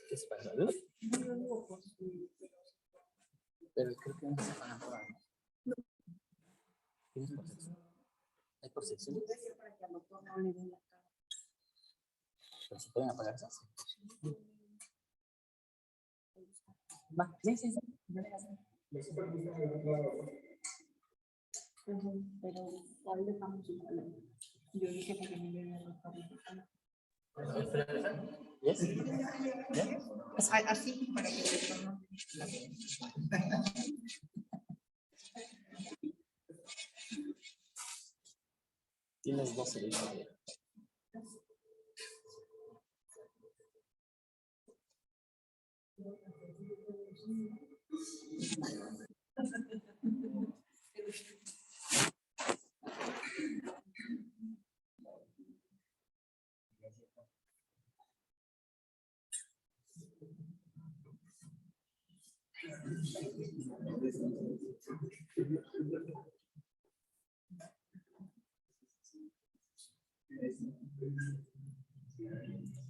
¿Qué se pasa? ¿Luz? Pero creo que no se apagan todas, ¿no? ¿Tienes por sección? ¿Hay por sección? ¿Pero se pueden apagar esas? Va, sí, sí, sí. Pero ¿cuál dejamos igual? Yo dije que me iba a dejar. ¿Yes? ¿Yeah? Así, para que se tome. Tienes 12 de historia.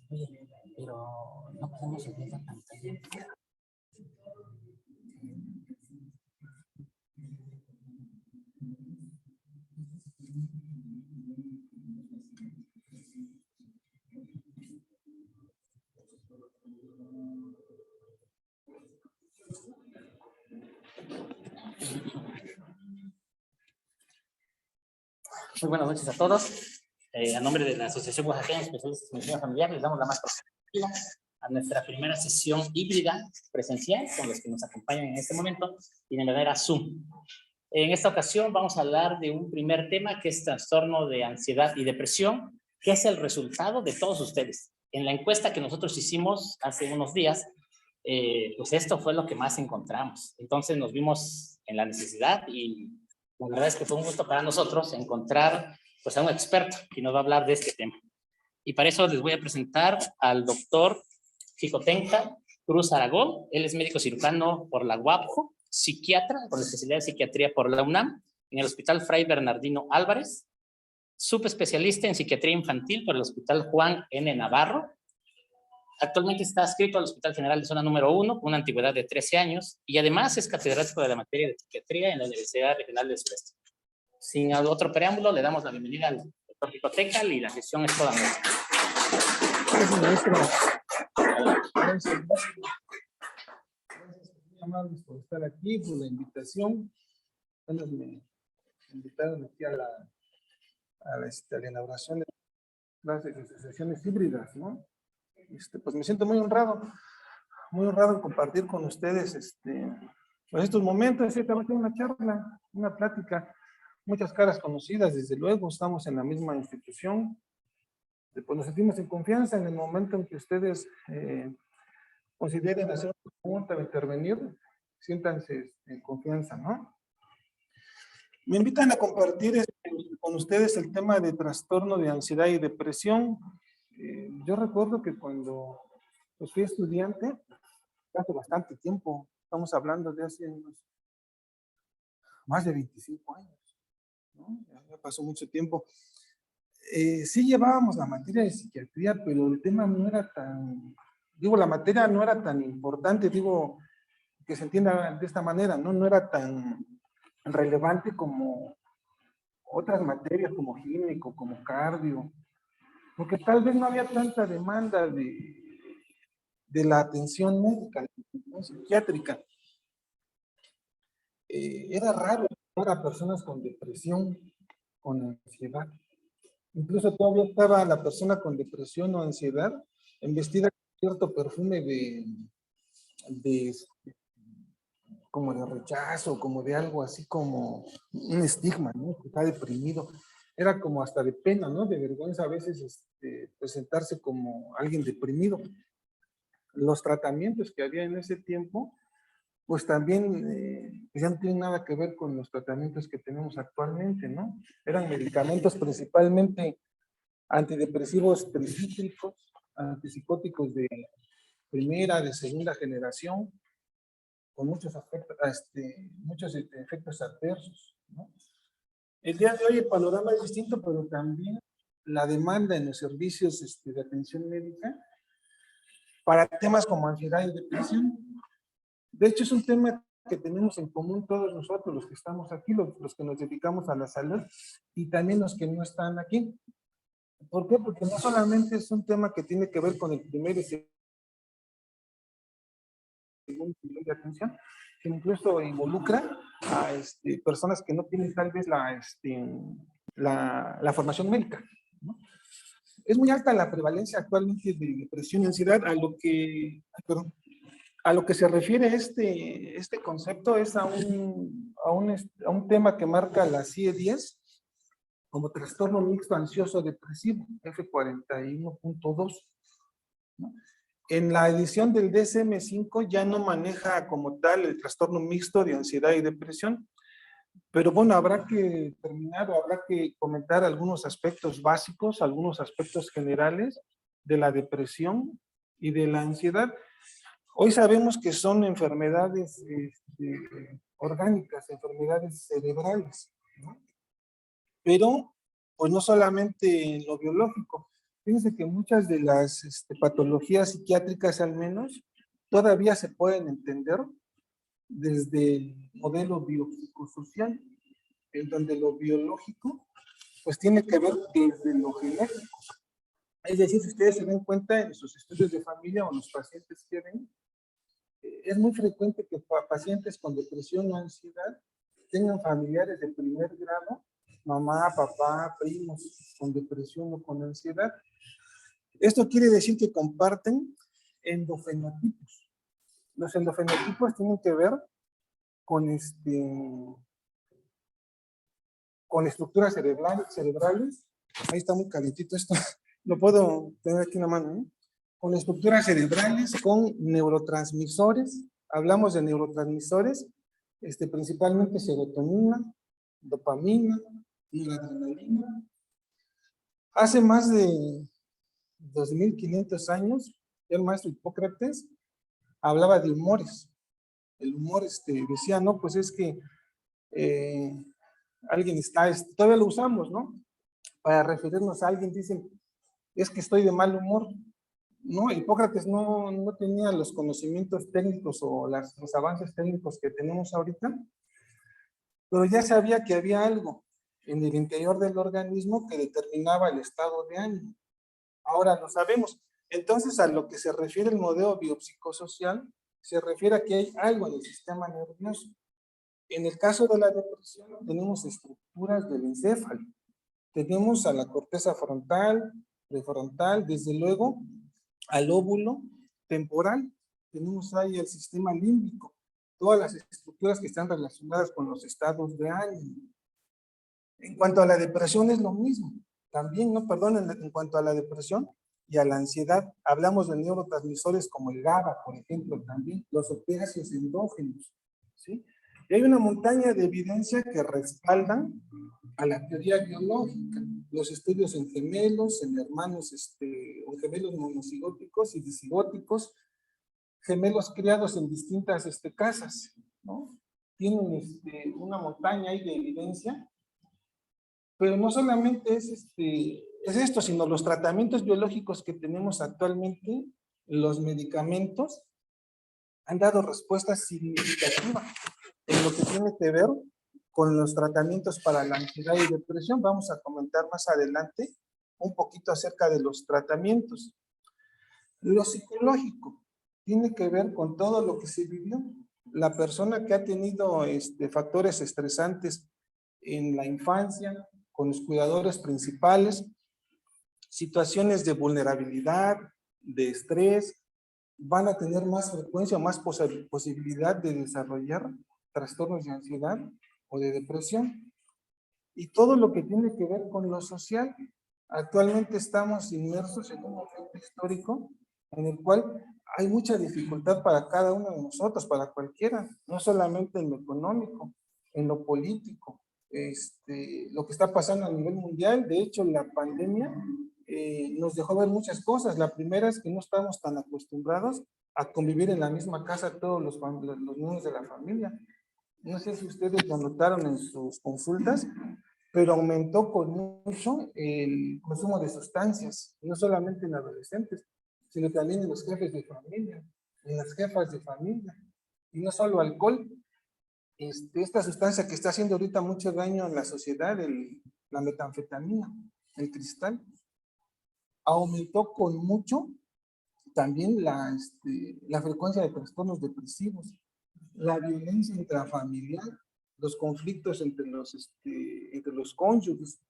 Oye, pero no podemos subir la pantalla. Muy buenas noches a todos. A nombre de la Asociación Oaxaqueña de Especialistas en Medicina Familiar, les damos la más cordial a nuestra primera sesión híbrida presencial con los que nos acompañan en este momento y de manera Zoom. En esta ocasión vamos a hablar de un primer tema que es trastorno de ansiedad y depresión, que es el resultado de todos ustedes. En la encuesta que nosotros hicimos hace unos días, pues esto fue lo que más encontramos. Entonces nos vimos en la necesidad y la verdad es que fue un gusto para nosotros encontrar pues, a un experto que nos va a hablar de este tema. Y para eso les voy a presentar al doctor Xicotenca Cruz Aragón. Él es médico cirujano por la UAPJO, psiquiatra con especialidad de psiquiatría por la UNAM, en el Hospital Fray Bernardino Álvarez, subespecialista en psiquiatría infantil por el Hospital Juan N. Navarro. Actualmente está adscrito al Hospital General de Zona número 1 con una antigüedad de 13 años y además es catedrático de la materia de psiquiatría en la Universidad Regional del Sureste. Sin otro preámbulo, le damos la bienvenida al doctor Xicotenca y la sesión es toda nuestra. Gracias, maestro. Gracias muy amables por estar aquí, por la invitación. Bueno, me invitaron aquí a la inauguración de clases de sesiones híbridas, ¿no? Pues me siento muy honrado en compartir con ustedes pues estos momentos. Ciertamente una charla, una plática, muchas caras conocidas, desde luego, estamos en la misma institución. Pues nos sentimos en confianza en el momento en que ustedes consideren hacer una pregunta o intervenir, siéntanse en confianza, ¿no? Me invitan a compartir con ustedes el tema de trastorno de ansiedad y depresión. Yo recuerdo que cuando pues, fui estudiante, hace bastante tiempo, estamos hablando de hace unos más de 25 años, ¿no? Ya pasó mucho tiempo. Sí llevábamos la materia de psiquiatría, pero el tema no era tan, la materia no era tan importante, que se entienda de esta manera, ¿no? No era tan relevante como otras materias, como gínico, como cardio, porque tal vez no había tanta demanda de la atención médica, la atención psiquiátrica. Era raro para personas con depresión, con ansiedad. Incluso todavía estaba la persona con depresión o ansiedad en vestida cierto perfume de como de rechazo, como de algo así como un estigma, ¿no? Que está deprimido. Era como hasta de pena, ¿no? De vergüenza a veces presentarse como alguien deprimido. Los tratamientos que había en ese tiempo, pues también pues ya no tienen nada que ver con los tratamientos que tenemos actualmente, ¿no? Eran medicamentos principalmente antidepresivos tricíclicos, antipsicóticos de primera, de segunda generación, con muchos, muchos efectos adversos, ¿no? El día de hoy el panorama es distinto, pero también la demanda en los servicios de atención médica para temas como ansiedad y depresión. De hecho, es un tema que tenemos en común todos nosotros, los que estamos aquí, los que nos dedicamos a la salud y también los que no están aquí. ¿Por qué? Porque no solamente es un tema que tiene que ver con el primer y segundo nivel de atención, sino incluso involucra a personas que no tienen tal vez la formación médica, ¿no? Es muy alta la prevalencia actualmente de depresión y ansiedad, a lo que se refiere este concepto es a un tema que marca la CIE-10 como trastorno mixto ansioso depresivo, F41.2, ¿no? En la edición del DSM-5 ya no maneja como tal el trastorno mixto de ansiedad y depresión, pero bueno, habrá que terminar o habrá que comentar algunos aspectos básicos, algunos aspectos generales de la depresión y de la ansiedad. Hoy sabemos que son enfermedades orgánicas, enfermedades cerebrales, ¿no? Pero pues no solamente en lo biológico. Fíjense que muchas de las patologías psiquiátricas al menos todavía se pueden entender desde el modelo biopsicosocial, en donde lo biológico pues tiene que ver desde lo genético. Es decir, si ustedes se dan cuenta en sus estudios de familia o los pacientes que ven, es muy frecuente que pacientes con depresión o ansiedad tengan familiares de primer grado, mamá, papá, primos con depresión o con ansiedad. Esto quiere decir que comparten endofenotipos. Los endofenotipos tienen que ver con, con estructuras cerebrales. Ahí está muy calentito esto. Lo puedo tener aquí en la mano, ¿no? Con estructuras cerebrales, con neurotransmisores. Hablamos de neurotransmisores, principalmente serotonina, dopamina, noradrenalina. Hace más de 2500 años, el maestro Hipócrates hablaba de humores. El humor decía, no, pues es que alguien está, todavía lo usamos, ¿no? Para referirnos a alguien, dicen, es que estoy de mal humor. No, Hipócrates no tenía los conocimientos técnicos o los avances técnicos que tenemos ahorita, pero ya sabía que había algo en el interior del organismo que determinaba el estado de ánimo. Ahora lo sabemos. Entonces, a lo que se refiere el modelo biopsicosocial, se refiere a que hay algo en el sistema nervioso. En el caso de la depresión, tenemos estructuras del encéfalo. Tenemos a la corteza frontal, prefrontal, desde luego, al óvulo temporal. Tenemos ahí el sistema límbico, todas las estructuras que están relacionadas con los estados de ánimo. En cuanto a la depresión es lo mismo. También, no, perdón, en cuanto a la depresión y a la ansiedad, hablamos de neurotransmisores como el GABA, por ejemplo, también, los opiáceos endógenos, ¿sí? Y hay una montaña de evidencia que respaldan a la teoría biológica. Los estudios en gemelos, en hermanos, en gemelos monocigóticos y disigóticos, gemelos criados en distintas casas, ¿no? Tienen una montaña ahí de evidencia, pero no solamente es esto, sino los tratamientos biológicos que tenemos actualmente, los medicamentos, han dado respuestas significativas en lo que tiene que ver con los tratamientos para la ansiedad y depresión. Vamos a comentar más adelante un poquito acerca de los tratamientos. Lo psicológico tiene que ver con todo lo que se vivió. La persona que ha tenido factores estresantes en la infancia, con los cuidadores principales, situaciones de vulnerabilidad, de estrés, van a tener más frecuencia o más posibilidad de desarrollar trastornos de ansiedad o de depresión. Y todo lo que tiene que ver con lo social. Actualmente estamos inmersos en un momento histórico en el cual hay mucha dificultad para cada uno de nosotros, para cualquiera, no solamente en lo económico, en lo político, lo que está pasando a nivel mundial. De hecho, la pandemia nos dejó ver muchas cosas. La primera es que no estamos tan acostumbrados a convivir en la misma casa todos los miembros de la familia. No sé si ustedes lo notaron en sus consultas, pero aumentó con mucho el consumo de sustancias, no solamente en adolescentes, sino también en los jefes de familia, en las jefas de familia, y no solo alcohol. Esta sustancia que está haciendo ahorita mucho daño en la sociedad, la metanfetamina, el cristal, aumentó con mucho también la frecuencia de trastornos depresivos, la violencia intrafamiliar, los conflictos entre los cónyuges.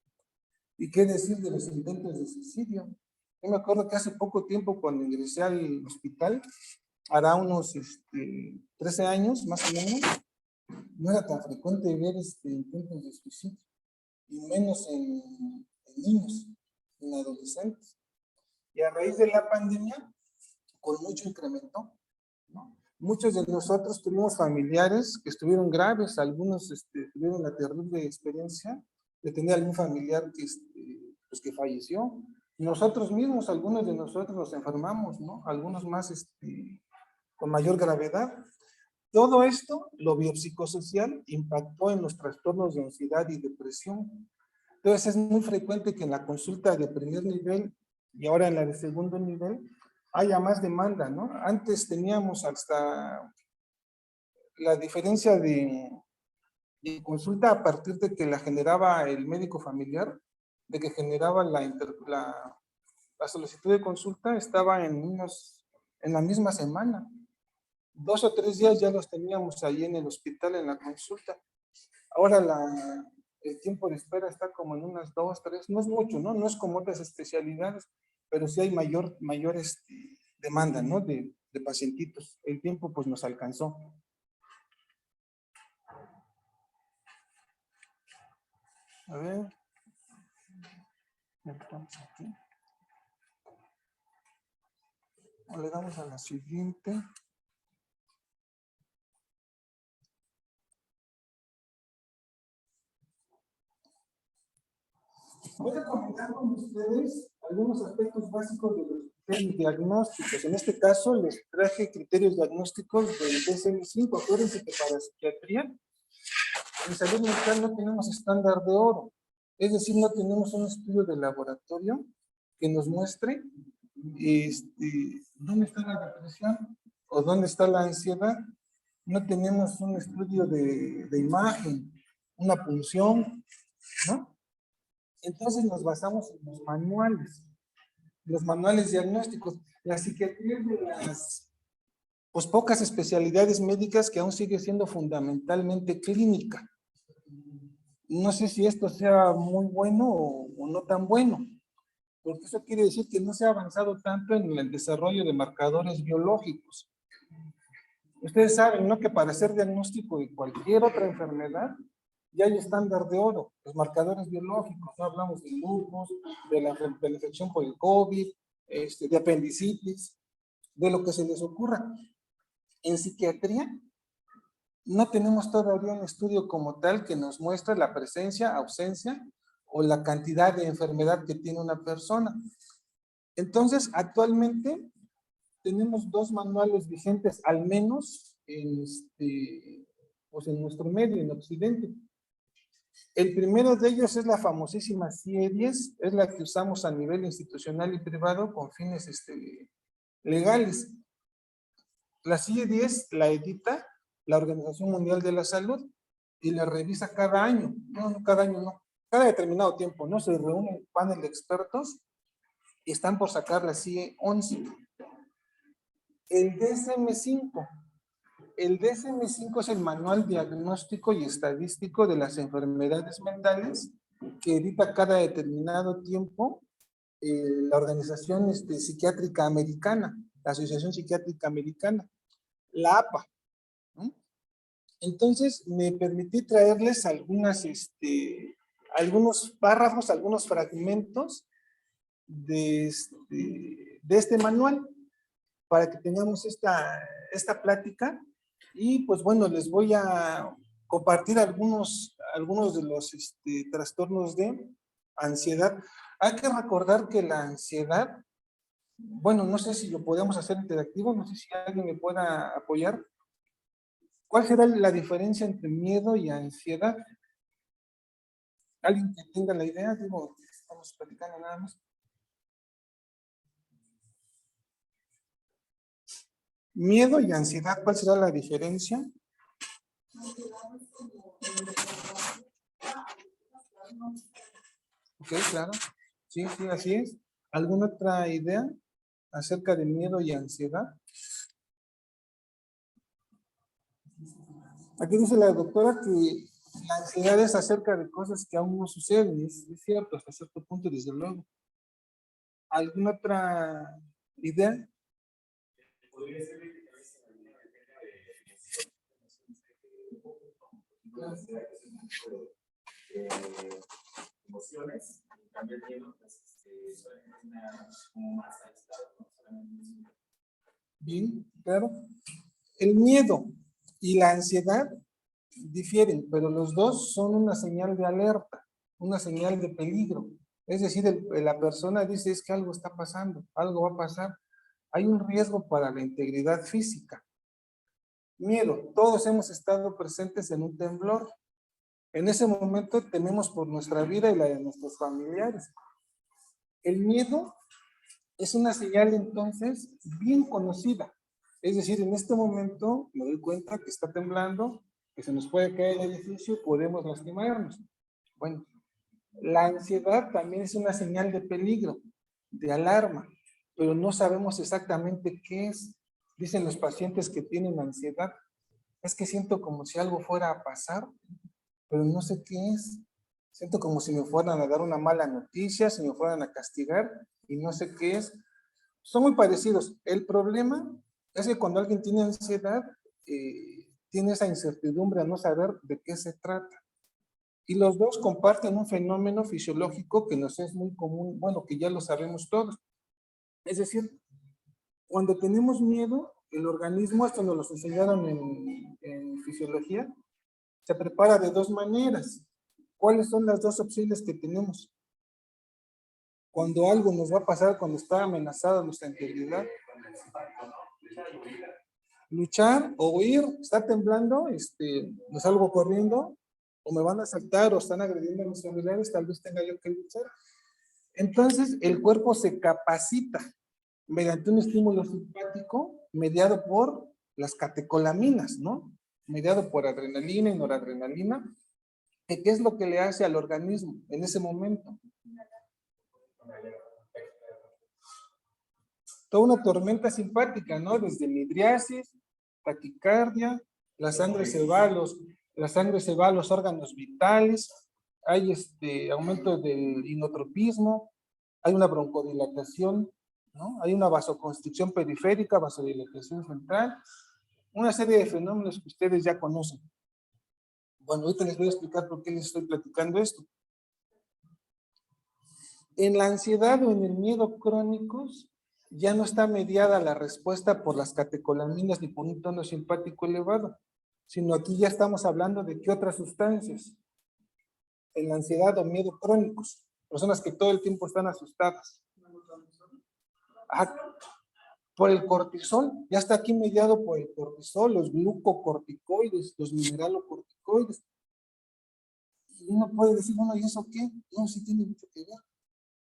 ¿Y qué decir de los intentos de suicidio? Yo me acuerdo que hace poco tiempo, cuando ingresé al hospital, hará unos 13 años más o menos, no era tan frecuente ver intentos de suicidio, y menos en niños, en adolescentes. Y a raíz de la pandemia, con mucho incrementó, ¿no? Muchos de nosotros tuvimos familiares que estuvieron graves, algunos tuvieron la terrible experiencia de tener algún familiar pues que falleció. Nosotros mismos, algunos de nosotros nos enfermamos, ¿no? Algunos más con mayor gravedad. Todo esto, lo biopsicosocial, impactó en los trastornos de ansiedad y depresión. Entonces es muy frecuente que en la consulta de primer nivel y ahora en la de segundo nivel haya más demanda, ¿no? Antes teníamos hasta la diferencia de consulta a partir de que la generaba el médico familiar, de que generaba la solicitud de consulta, estaba en la misma semana. 2 o 3 días ya los teníamos ahí en el hospital en la consulta. Ahora el tiempo de espera está como en unas 2, 3, no es mucho, ¿no? No es como otras especialidades, pero sí hay mayor demanda, ¿no? De pacientitos. El tiempo pues nos alcanzó. A ver. Aquí. Le damos a la siguiente. Voy a comentar con ustedes algunos aspectos básicos de los criterios diagnósticos. En este caso, les traje criterios diagnósticos del DSM-5. Acuérdense que para psiquiatría, en salud mental no tenemos estándar de oro. Es decir, no tenemos un estudio de laboratorio que nos muestre dónde está la depresión o dónde está la ansiedad. No tenemos un estudio de imagen, una punción, ¿no? Entonces nos basamos en los manuales diagnósticos. La psiquiatría es de las pocas especialidades médicas que aún sigue siendo fundamentalmente clínica. No sé si esto sea muy bueno o no tan bueno, porque eso quiere decir que no se ha avanzado tanto en el desarrollo de marcadores biológicos. Ustedes saben, ¿no?, que para hacer diagnóstico de cualquier otra enfermedad ya hay estándar de oro, los marcadores biológicos. No hablamos de lupus, de la infección por el COVID, de apendicitis, de lo que se les ocurra. En psiquiatría no tenemos todavía un estudio como tal que nos muestre la presencia, ausencia o la cantidad de enfermedad que tiene una persona. Entonces, actualmente tenemos 2 manuales vigentes, al menos pues en nuestro medio, en Occidente. El primero de ellos es la famosísima CIE-10, es la que usamos a nivel institucional y privado con fines legales. La CIE-10 la edita la Organización Mundial de la Salud y la revisa cada año. No, cada año no. Cada determinado tiempo, ¿no? Se reúne un panel de expertos y están por sacar la CIE-11. El DSM-5. El DSM-5 es el Manual Diagnóstico y Estadístico de las Enfermedades Mentales que edita cada determinado tiempo la Organización Psiquiátrica Americana. la Asociación Psiquiátrica Americana, la APA, ¿no? Entonces, me permití traerles algunos párrafos, algunos fragmentos de este manual para que tengamos esta plática. Y pues bueno, les voy a compartir algunos de los trastornos de ansiedad. Hay que recordar que la ansiedad, bueno, no sé si lo podemos hacer interactivo, no sé si alguien me pueda apoyar. ¿Cuál será la diferencia entre miedo y ansiedad? ¿Alguien que tenga la idea? Digo, estamos platicando nada más. Miedo y ansiedad, ¿cuál será la diferencia? Ok, claro. Sí, sí, así es. ¿Alguna otra idea acerca de miedo y ansiedad? Aquí dice la doctora que la ansiedad es acerca de cosas que aún no suceden. Es cierto, hasta cierto punto, desde luego. ¿Alguna otra idea? Podría ser emociones, también como más Bien, claro. El miedo y la ansiedad difieren, pero los dos son una señal de alerta, una señal de peligro. Es decir, la persona dice, es que algo está pasando, algo va a pasar. Hay un riesgo para la integridad física. Miedo, todos hemos estado presentes en un temblor. En ese momento tememos por nuestra vida y la de nuestros familiares. El miedo es una señal entonces bien conocida. Es decir, en este momento me doy cuenta que está temblando, que se nos puede caer el edificio y podemos lastimarnos. Bueno, la ansiedad también es una señal de peligro, de alarma, pero no sabemos exactamente qué es. Dicen los pacientes que tienen ansiedad, es que siento como si algo fuera a pasar, pero no sé qué es. Siento como si me fueran a dar una mala noticia, si me fueran a castigar y no sé qué es. Son muy parecidos. El problema es que cuando alguien tiene ansiedad, tiene esa incertidumbre a no saber de qué se trata. Y los dos comparten un fenómeno fisiológico que nos es muy común, bueno, que ya lo sabemos todos. Es decir, cuando tenemos miedo, el organismo, esto nos lo enseñaron en fisiología, se prepara de dos maneras. ¿Cuáles son las dos opciones que tenemos? Cuando algo nos va a pasar, cuando está amenazada nuestra integridad. Luchar o huir, está temblando, me salgo corriendo, o me van a asaltar o están agrediendo a mis familiares, tal vez tenga yo que luchar. Entonces, el cuerpo se capacita mediante un estímulo simpático mediado por las catecolaminas, ¿no? Mediado por adrenalina y noradrenalina. ¿Qué es lo que le hace al organismo en ese momento? Toda una tormenta simpática, ¿no? Desde midriasis, taquicardia, la sangre se va a los órganos vitales, hay aumento del inotropismo, hay una broncodilatación, ¿no? Hay una vasoconstricción periférica, vasodilatación central, una serie de fenómenos que ustedes ya conocen. Bueno, ahorita les voy a explicar por qué les estoy platicando esto. En la ansiedad o en el miedo crónicos, ya no está mediada la respuesta por las catecolaminas ni por un tono simpático elevado, sino aquí ya estamos hablando de qué otras sustancias. En la ansiedad o miedo crónicos, personas que todo el tiempo están asustadas. Por el cortisol, ya está aquí mediado por el cortisol, los glucocorticoides, los mineralocorticoides. Y uno puede decir, bueno, ¿y eso qué? No, sí tiene mucho que ver.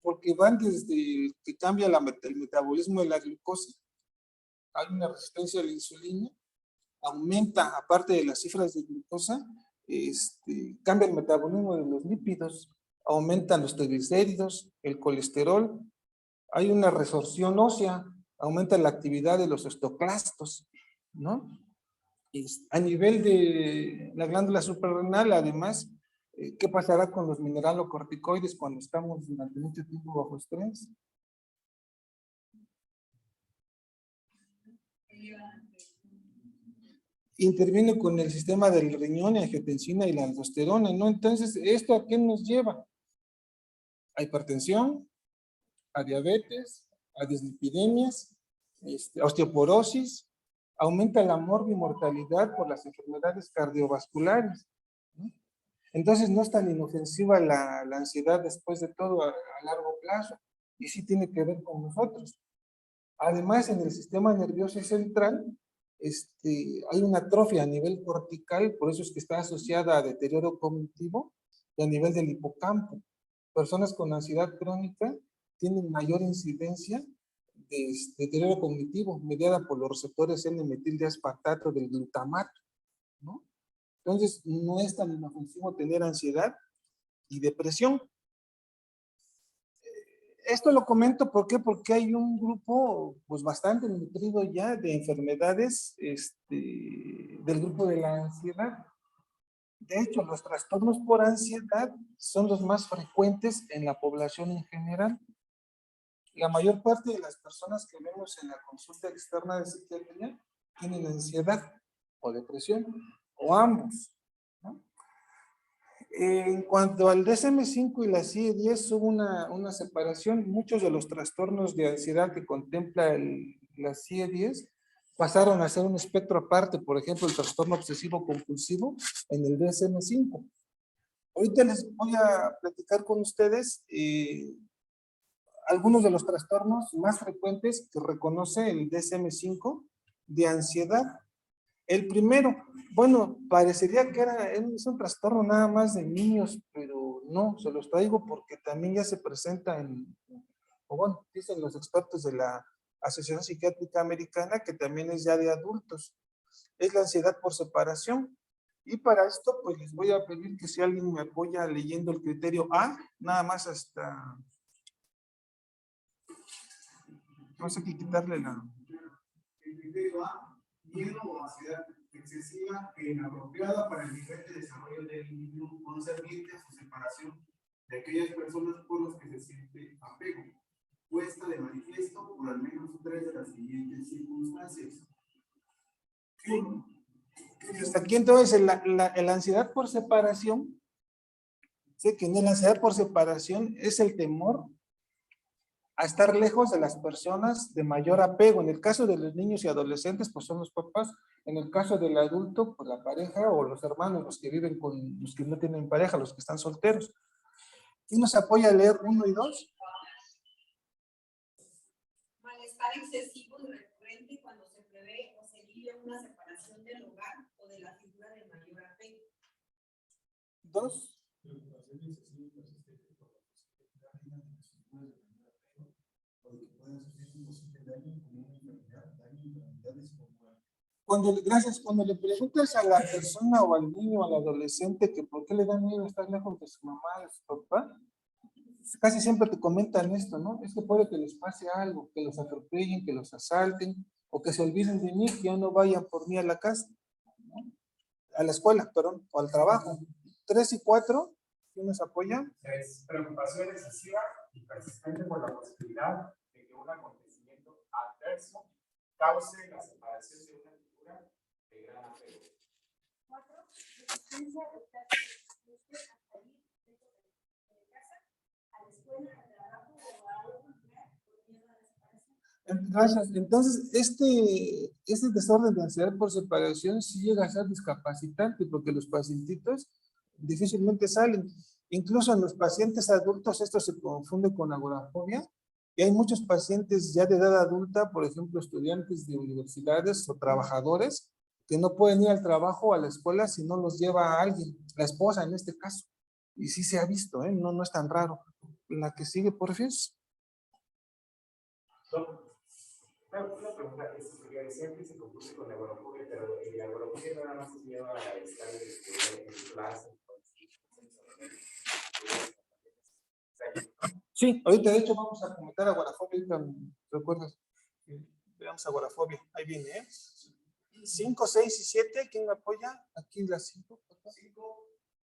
Porque van desde que cambia el metabolismo de la glucosa, hay una resistencia a la insulina, aumenta, aparte de las cifras de glucosa, cambia el metabolismo de los lípidos, aumentan los triglicéridos, el colesterol, hay una resorción ósea, aumenta la actividad de los osteoclastos, ¿no? A nivel de la glándula suprarrenal, además, ¿qué pasará con los mineralocorticoides cuando estamos durante mucho tiempo bajo estrés? interviene con el sistema del riñón, y angiotensina y la aldosterona, ¿no? Entonces, ¿esto a qué nos lleva? A hipertensión, a diabetes, a dislipidemias, a osteoporosis, aumenta la morbimortalidad por las enfermedades cardiovasculares, ¿no? Entonces, no es tan inofensiva la ansiedad después de todo a largo plazo, y sí tiene que ver con nosotros. Además, en el sistema nervioso central, hay una atrofia a nivel cortical, por eso es que está asociada a deterioro cognitivo y a nivel del hipocampo. Personas con ansiedad crónica tienen mayor incidencia de deterioro cognitivo, mediada por los receptores N-metildeaspartato del glutamato, ¿no? Entonces, no es tan inofensivo tener ansiedad y depresión. Esto lo comento, ¿por qué? Porque hay un grupo pues bastante nutrido ya de enfermedades del grupo de la ansiedad. De hecho, los trastornos por ansiedad son los más frecuentes en la población en general. La mayor parte de las personas que vemos en la consulta externa de psiquiatría tienen ansiedad o depresión, o ambos, ¿no? En cuanto al DSM-5 y la CIE-10, hubo una separación. Muchos de los trastornos de ansiedad que contempla la CIE-10 pasaron a ser un espectro aparte. Por ejemplo, el trastorno obsesivo-compulsivo en el DSM-5. Ahorita les voy a platicar con ustedes algunos de los trastornos más frecuentes que reconoce el DSM-5 de ansiedad. El primero, bueno, parecería que es un trastorno nada más de niños, pero no, se los traigo porque también ya se presenta o bueno, dicen los expertos de la Asociación Psiquiátrica Americana que también es ya de adultos. Es la ansiedad por separación. Y para esto, pues les voy a pedir que si alguien me apoya leyendo el criterio A, nada más hasta... Vamos a quitarle la... El criterio A, miedo o ansiedad excesiva e inapropiada para el nivel de desarrollo del individuo concerniente a su separación de aquellas personas por las que se siente apego, puesta de manifiesto por al menos 3 de las siguientes circunstancias. Hasta aquí entonces la ansiedad por separación, sé que en la ansiedad por separación es el temor a estar lejos de las personas de mayor apego. En el caso de los niños y adolescentes, pues son los papás. En el caso del adulto, pues la pareja o los hermanos, los que viven con, los que no tienen pareja, los que están solteros. ¿Quién nos apoya a leer 1 y 2? Malestar excesivo y recurrente cuando se prevé o se vive una separación del hogar o de la figura de mayor apego. 2. Cuando le preguntas a la persona o al niño o al adolescente que por qué le da miedo estar lejos de su mamá, de su papá, casi siempre te comentan esto, ¿no? Es que puede que les pase algo, que los atropellen, que los asalten, o que se olviden de mí, que ya no vayan por mí a la casa, ¿no? A la escuela, perdón, o al trabajo. 3 y 4, ¿quién nos apoya? Es preocupación excesiva y persistente por la posibilidad de que un acontecimiento adverso cause la separación de una figura de gran apego. 4. Resistencia a optar a salir de casa, a la escuela, al trabajo o a otro lugar por miedo a la separación. Gracias. Entonces, este desorden de ansiedad por separación sí llega a ser discapacitante porque los pacientitos difícilmente salen. Incluso en los pacientes adultos esto se confunde con agorafobia y hay muchos pacientes ya de edad adulta, por ejemplo, estudiantes de universidades o trabajadores que no pueden ir al trabajo o a la escuela si no los lleva a alguien, la esposa en este caso. Y sí se ha visto, ¿eh? No es tan raro. La que sigue, por fin. Una pregunta, decían que se confunde con la agorafobia, pero la agorafobia nada más se lleva a estar en clase. Sí, ahorita de hecho vamos a comentar agorafobia, ¿recuerdas? Veamos agorafobia, ahí viene, ¿eh? 5, 6 y 7, ¿quién me apoya? Aquí las 5. 5.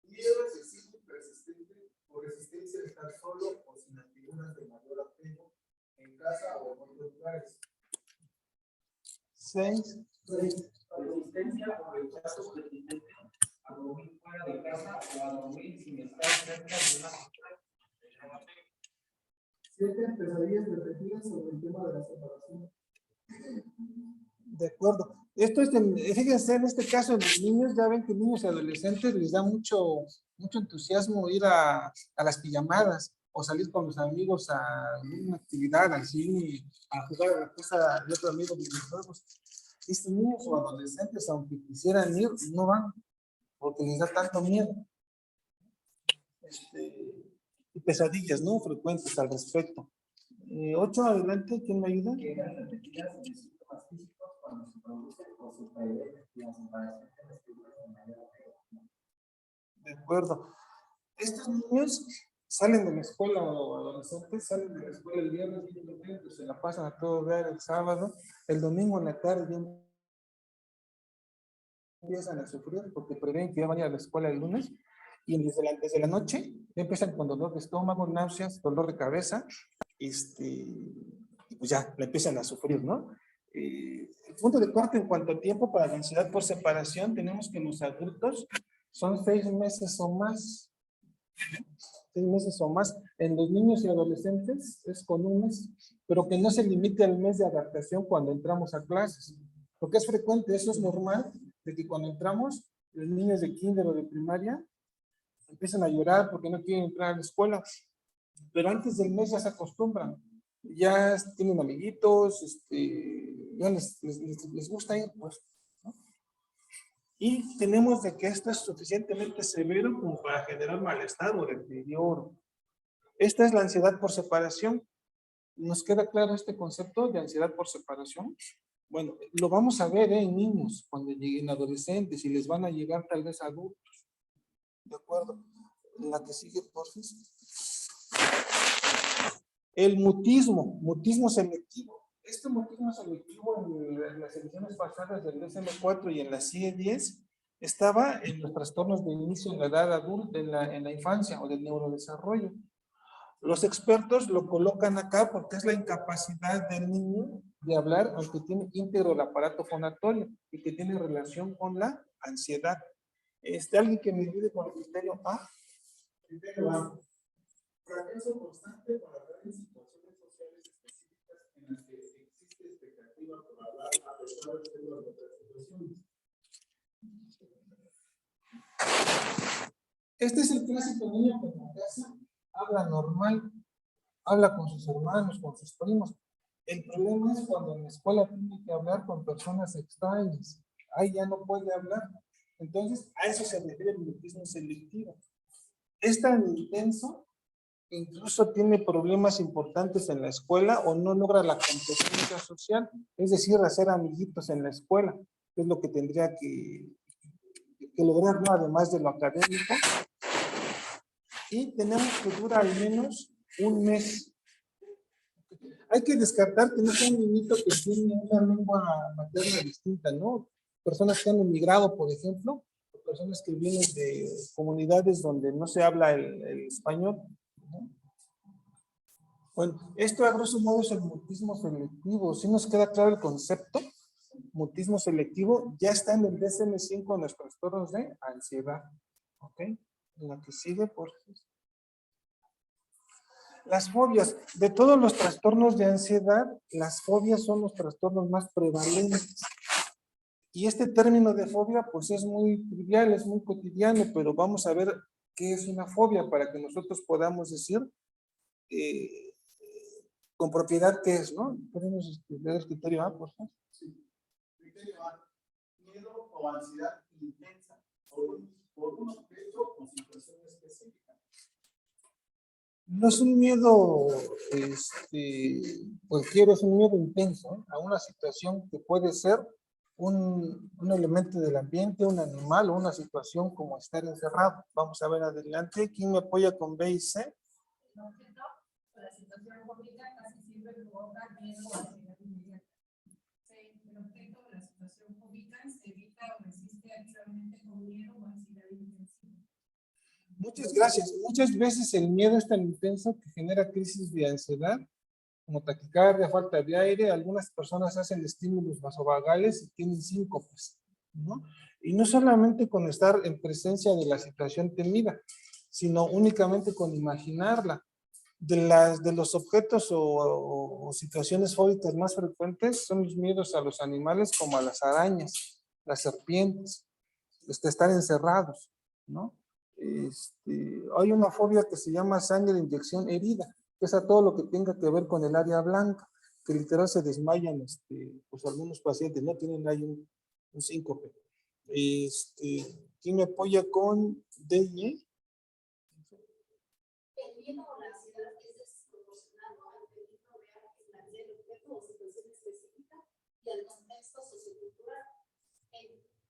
Miedo excesivo y persistente por resistencia de estar solo o sin figuras de mayor apego en casa o en otros lugares. 6. Resistencia o rechazo persistente a dormir fuera de casa o a dormir sin estar cerca de una persona. 7 pesadillas repetidas sobre el tema de la separación. De acuerdo. Esto es, fíjense, en este caso, en los niños, ya ven que niños y adolescentes les da mucho entusiasmo ir a las pijamadas o salir con los amigos a una actividad, al cine, a jugar a la casa de otro amigo de videojuegos. Estos niños o adolescentes, aunque quisieran ir, no van porque les da tanto miedo. Y pesadillas, ¿no? Frecuentes al respecto. 8 adelante, ¿quién me ayuda? De acuerdo. Estos niños salen de la escuela o adolescentes, salen de la escuela el viernes, se la pasan a todo ver el sábado, el domingo en la tarde ya empiezan a sufrir porque prevén que ya van a ir a la escuela el lunes y desde la noche ya empiezan con dolor de estómago, náuseas, dolor de cabeza, y pues ya la empiezan a sufrir, ¿no? El punto de corte en cuanto a tiempo para la ansiedad por separación, tenemos que los adultos son 6 meses o más. 6 meses o más. En los niños y adolescentes es con 1 mes, pero que no se limite al mes de adaptación cuando entramos a clases, porque es frecuente, eso es normal, de que cuando entramos, los niños de kinder o de primaria empiezan a llorar porque no quieren entrar a la escuela, pero antes del mes ya se acostumbran, ya tienen amiguitos, ya les gusta ir, pues, ¿no? Y tenemos de que esto es suficientemente severo como para generar malestar o deterioro. Esta es la ansiedad por separación. ¿Nos queda claro este concepto de ansiedad por separación? Bueno, lo vamos a ver en niños, cuando lleguen adolescentes y les van a llegar tal vez adultos. ¿De acuerdo? La que sigue, por favor. El mutismo selectivo. Este mutismo selectivo en las ediciones pasadas del DSM-4 y en la CIE 10 estaba en los trastornos de inicio en la edad adulta, en la infancia o del neurodesarrollo. Los expertos lo colocan acá porque es la incapacidad del niño de hablar, aunque tiene íntegro el aparato fonatorio y que tiene relación con la ansiedad. ¿Alguien que me ayude con el criterio A? Criterio A. Fracaso constante para hablar en situaciones sociales específicas en las que existe expectativa por hablar a pesar de ser las otras situaciones. Este es el clásico niño que en la casa habla normal, habla con sus hermanos, con sus primos. El problema es cuando en la escuela tiene que hablar con personas extrañas. Ahí ya no puede hablar. Entonces, a eso se refiere el mutismo selectivo. Es tan intenso que incluso tiene problemas importantes en la escuela o no logra la competencia social, es decir, hacer amiguitos en la escuela, que es lo que tendría que lograr, ¿no? Además de lo académico. Y tenemos que durar al menos 1 mes. Hay que descartar que no sea un niñito que tiene una lengua materna distinta, ¿no? Personas que han emigrado, por ejemplo, o personas que vienen de comunidades donde no se habla el español, ¿no? Bueno, esto a grosso modo es el mutismo selectivo. ¿Sí nos queda claro el concepto? Mutismo selectivo ya está en el DSM-5 en los trastornos de ansiedad. ¿Ok? La que sigue, por favor. Las fobias. De todos los trastornos de ansiedad, las fobias son los trastornos más prevalentes. Y este término de fobia, pues es muy trivial, es muy cotidiano, pero vamos a ver qué es una fobia para que nosotros podamos decir con propiedad qué es, ¿no? ¿Podemos ver el criterio A, por favor? Sí. Criterio A. Miedo o ansiedad intensa por un objeto o situación específica. No es un miedo cualquiera, es un miedo intenso, ¿eh? A una situación que puede ser un elemento del ambiente, un animal o una situación como estar encerrado. Vamos a ver adelante. ¿Quién me apoya con B y C? El objeto o la situación fóbica casi siempre provoca miedo o ansiedad inmediata. El objeto o la situación fóbica se evita o resiste activamente con miedo o ansiedad intensiva. Muchas gracias. Muchas veces el miedo es tan intenso que genera crisis de ansiedad como taquicardia, falta de aire. Algunas personas hacen estímulos vasovagales y tienen síncopes, ¿no? Y no solamente con estar en presencia de la situación temida, sino únicamente con imaginarla. De los objetos o situaciones fóbicas más frecuentes son los miedos a los animales como a las arañas, las serpientes, estar encerrados, ¿no? Hay una fobia que se llama sangre de inyección herida, que es a todo lo que tenga que ver con el área blanca, que literal se desmayan, pues algunos pacientes, ¿no? Tienen ahí un síncope. ¿Quién me apoya con DIE? El miedo o la ansiedad es desproporcionado al peligro real que plantea el objeto o situación específica y al contexto sociocultural.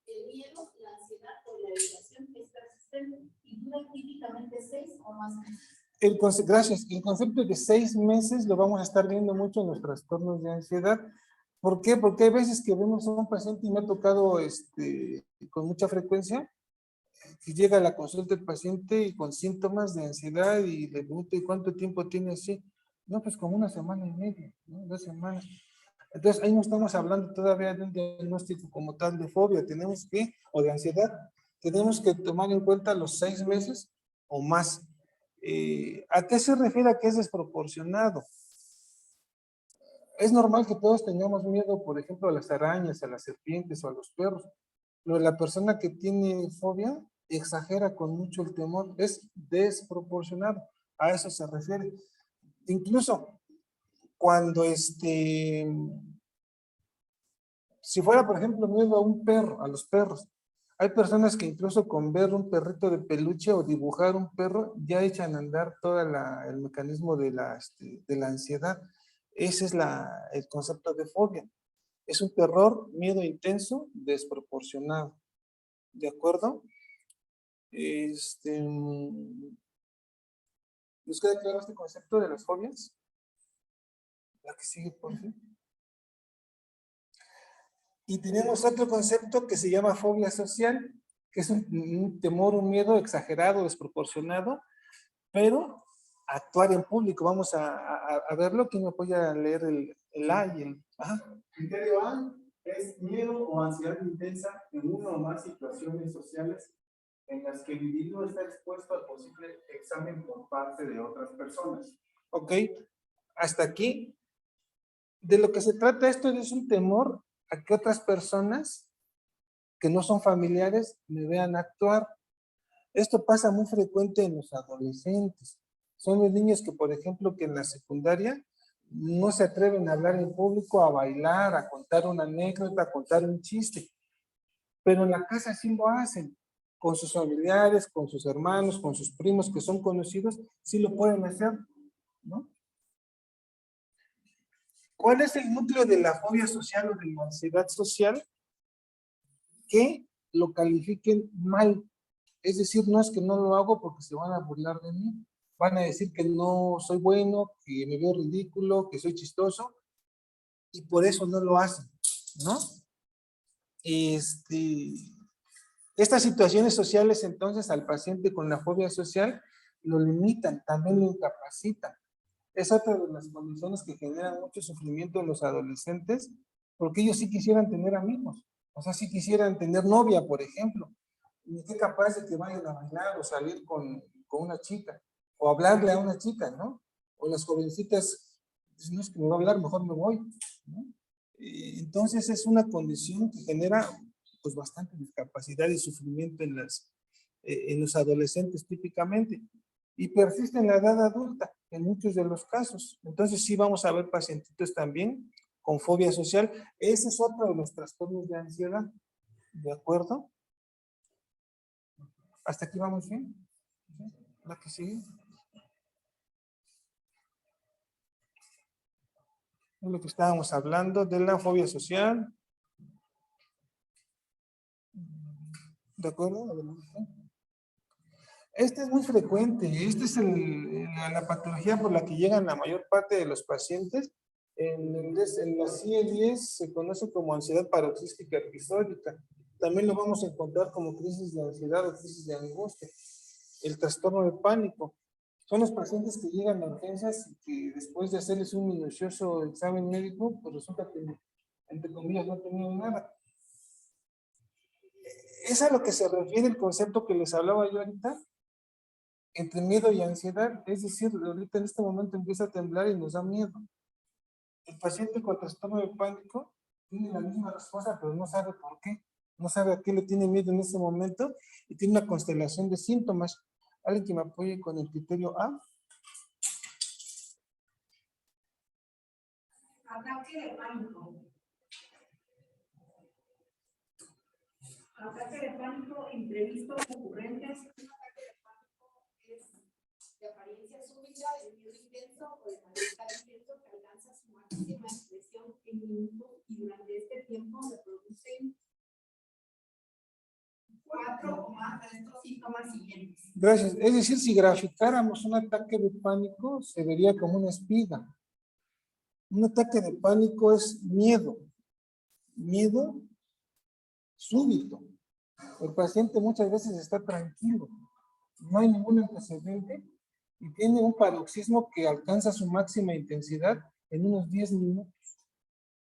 El miedo, la ansiedad o la evitación es persistente y dura típicamente 6 o más meses. Gracias. El concepto de 6 meses lo vamos a estar viendo mucho en los trastornos de ansiedad. ¿Por qué? Porque hay veces que vemos a un paciente y me ha tocado con mucha frecuencia que llega a la consulta el paciente y con síntomas de ansiedad y le pregunto, ¿y cuánto tiempo tiene así? No, pues como 1.5 semanas, ¿no? 2 semanas. Entonces, ahí no estamos hablando todavía de un diagnóstico como tal de fobia, o de ansiedad, tenemos que tomar en cuenta los 6 meses o más. ¿A qué se refiere a que es desproporcionado? Es normal que todos tengamos miedo, por ejemplo, a las arañas, a las serpientes o a los perros, pero la persona que tiene fobia exagera con mucho el temor, es desproporcionado, a eso se refiere. Incluso cuando si fuera, por ejemplo, miedo a un perro, a los perros, hay personas que incluso con ver un perrito de peluche o dibujar un perro, ya echan a andar todo el mecanismo de la ansiedad. Ese es el concepto de fobia. Es un terror, miedo intenso, desproporcionado. ¿De acuerdo? ¿Les queda claro este concepto de las fobias? La que sigue, por fin. Y tenemos otro concepto que se llama fobia social, que es un temor, un miedo exagerado, desproporcionado, pero actuar en público. Vamos a verlo. ¿Quién me apoya a leer el A y el A? Criterio A es miedo o ansiedad intensa en una o más situaciones sociales en las que el individuo está expuesto al posible examen por parte de otras personas. Ok, hasta aquí. De lo que se trata esto es un temor a que otras personas que no son familiares me vean actuar. Esto pasa muy frecuente en los adolescentes. Son los niños que, por ejemplo, que en la secundaria no se atreven a hablar en público, a bailar, a contar una anécdota, a contar un chiste. Pero en la casa sí lo hacen. Con sus familiares, con sus hermanos, con sus primos que son conocidos, sí lo pueden hacer, ¿no? ¿Cuál es el núcleo de la fobia social o de la ansiedad social? Que lo califiquen mal. Es decir, no es que no lo hago porque se van a burlar de mí. Van a decir que no soy bueno, que me veo ridículo, que soy chistoso, y por eso no lo hacen, ¿no? Estas situaciones sociales, entonces, al paciente con la fobia social, lo limitan, también lo incapacitan. Es otra de las condiciones que generan mucho sufrimiento en los adolescentes, porque ellos sí quisieran tener amigos, o sea, sí quisieran tener novia, por ejemplo, y qué capaz de que vayan a bailar o salir con una chica, o hablarle a una chica, ¿no? O las jovencitas, dicen, no es que me va a hablar, mejor me voy, ¿no? Entonces es una condición que genera pues bastante discapacidad y sufrimiento en los adolescentes típicamente, y persiste en la edad adulta en muchos de los casos. Entonces sí vamos a ver pacientitos también con fobia social. Ese es otro de los trastornos de ansiedad, ¿de acuerdo? ¿Hasta aquí vamos bien? ¿La que sigue? Es lo que estábamos hablando de la fobia social. ¿De acuerdo? Este es muy frecuente. Esta es la patología por la que llegan la mayor parte de los pacientes. En la CIE-10 se conoce como ansiedad paroxística episódica. También lo vamos a encontrar como crisis de ansiedad o crisis de angustia. El trastorno de pánico. Son los pacientes que llegan a urgencias y que después de hacerles un minucioso examen médico, pues resulta que, entre comillas, no tenían nada. Es a lo que se refiere el concepto que les hablaba yo ahorita, entre miedo y ansiedad. Es decir, ahorita en este momento empieza a temblar y nos da miedo. El paciente con trastorno de pánico tiene la misma respuesta, pero no sabe por qué. No sabe a qué le tiene miedo en ese momento y tiene una constelación de síntomas. ¿Alguien que me apoye con el criterio A? Ataque de pánico. Ataque de pánico, imprevistos, recurrentes. Un ataque de pánico es de apariencia súbita, de miedo intenso o de malestar intenso que alcanza su máxima expresión en minutos y durante este tiempo se producen 4 o más de estos síntomas siguientes. Gracias. Es decir, si graficáramos un ataque de pánico, se vería como una espiga. Un ataque de pánico es miedo. Miedo súbito. El paciente muchas veces está tranquilo. No hay ningún antecedente y tiene un paroxismo que alcanza su máxima intensidad en unos 10 minutos.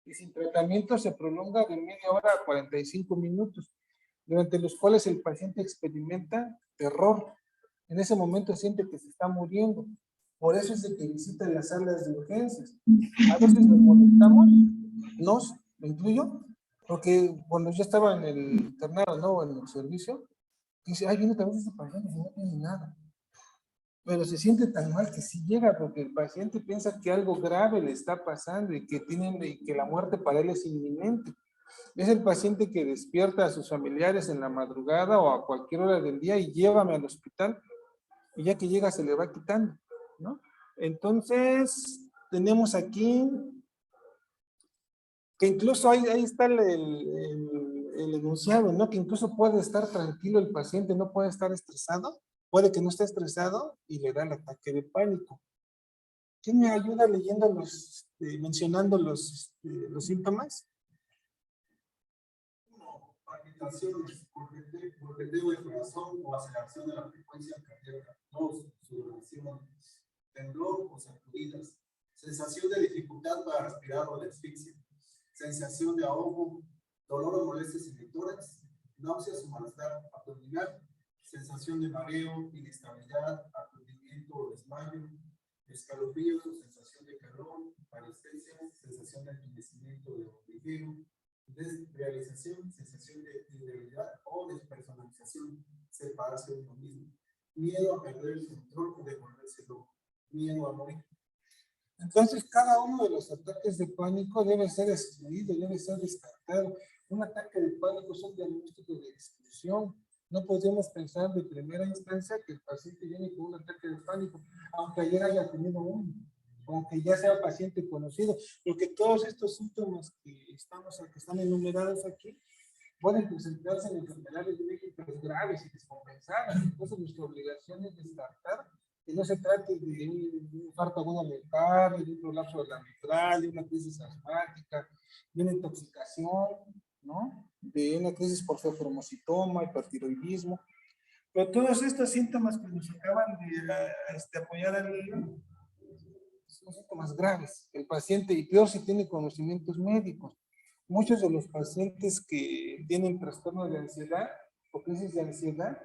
Y sin tratamiento se prolonga de media hora a 45 minutos, durante los cuales el paciente experimenta terror. En ese momento siente que se está muriendo. Por eso es de que visita las salas de urgencias. A veces nos molestamos, me incluyo, porque cuando yo estaba en el internado, ¿no? En el servicio, dice, ay, viene también este paciente y no tiene nada. Pero se siente tan mal que sí llega, porque el paciente piensa que algo grave le está pasando y que la muerte para él es inminente. Es el paciente que despierta a sus familiares en la madrugada o a cualquier hora del día y llévame al hospital, y ya que llega se le va quitando, ¿no? Entonces, tenemos aquí que incluso ahí está el enunciado, ¿no? Que incluso puede estar tranquilo el paciente, no puede estar estresado, puede que no esté estresado y le da el ataque de pánico. ¿Quién me ayuda leyendo mencionando los síntomas? Palpitaciones, corteo del corazón o aceleración de la frecuencia cardíaca. 2. Sudoración, temblor o sacudidas. Sensación de dificultad para respirar o de asfixia. Sensación de ahogo, dolor o molestias en el tórax, náuseas o malestar abdominal. Sensación de mareo, inestabilidad, aturdimiento o desmayo. Escalofríos o sensación de calor, parestesia, sensación de entumecimiento de hormigueo. Desrealización, sensación de indebilidad o despersonalización, separarse de uno mismo, miedo a perder el control o de volverse loco, miedo a morir. Entonces, cada uno de los ataques de pánico debe ser excluido, debe ser descartado. Un ataque de pánico es un diagnóstico de exclusión. No podemos pensar de primera instancia que el paciente viene con un ataque de pánico, aunque ayer haya tenido uno, aunque ya sea paciente conocido, porque todos estos síntomas que están enumerados aquí pueden presentarse en enfermedades médicas graves y descompensadas. Entonces, nuestra obligación es descartar que no se trate de un infarto agudo miocardio, de un prolapso de la mitral, de una crisis asmática, de una intoxicación, ¿no? De una crisis por febromocitoma, hipertiroidismo. Pero todos estos síntomas que nos acaban de apoyar al son síntomas graves. El paciente, y peor si tiene conocimientos médicos. Muchos de los pacientes que tienen trastorno de ansiedad o crisis de ansiedad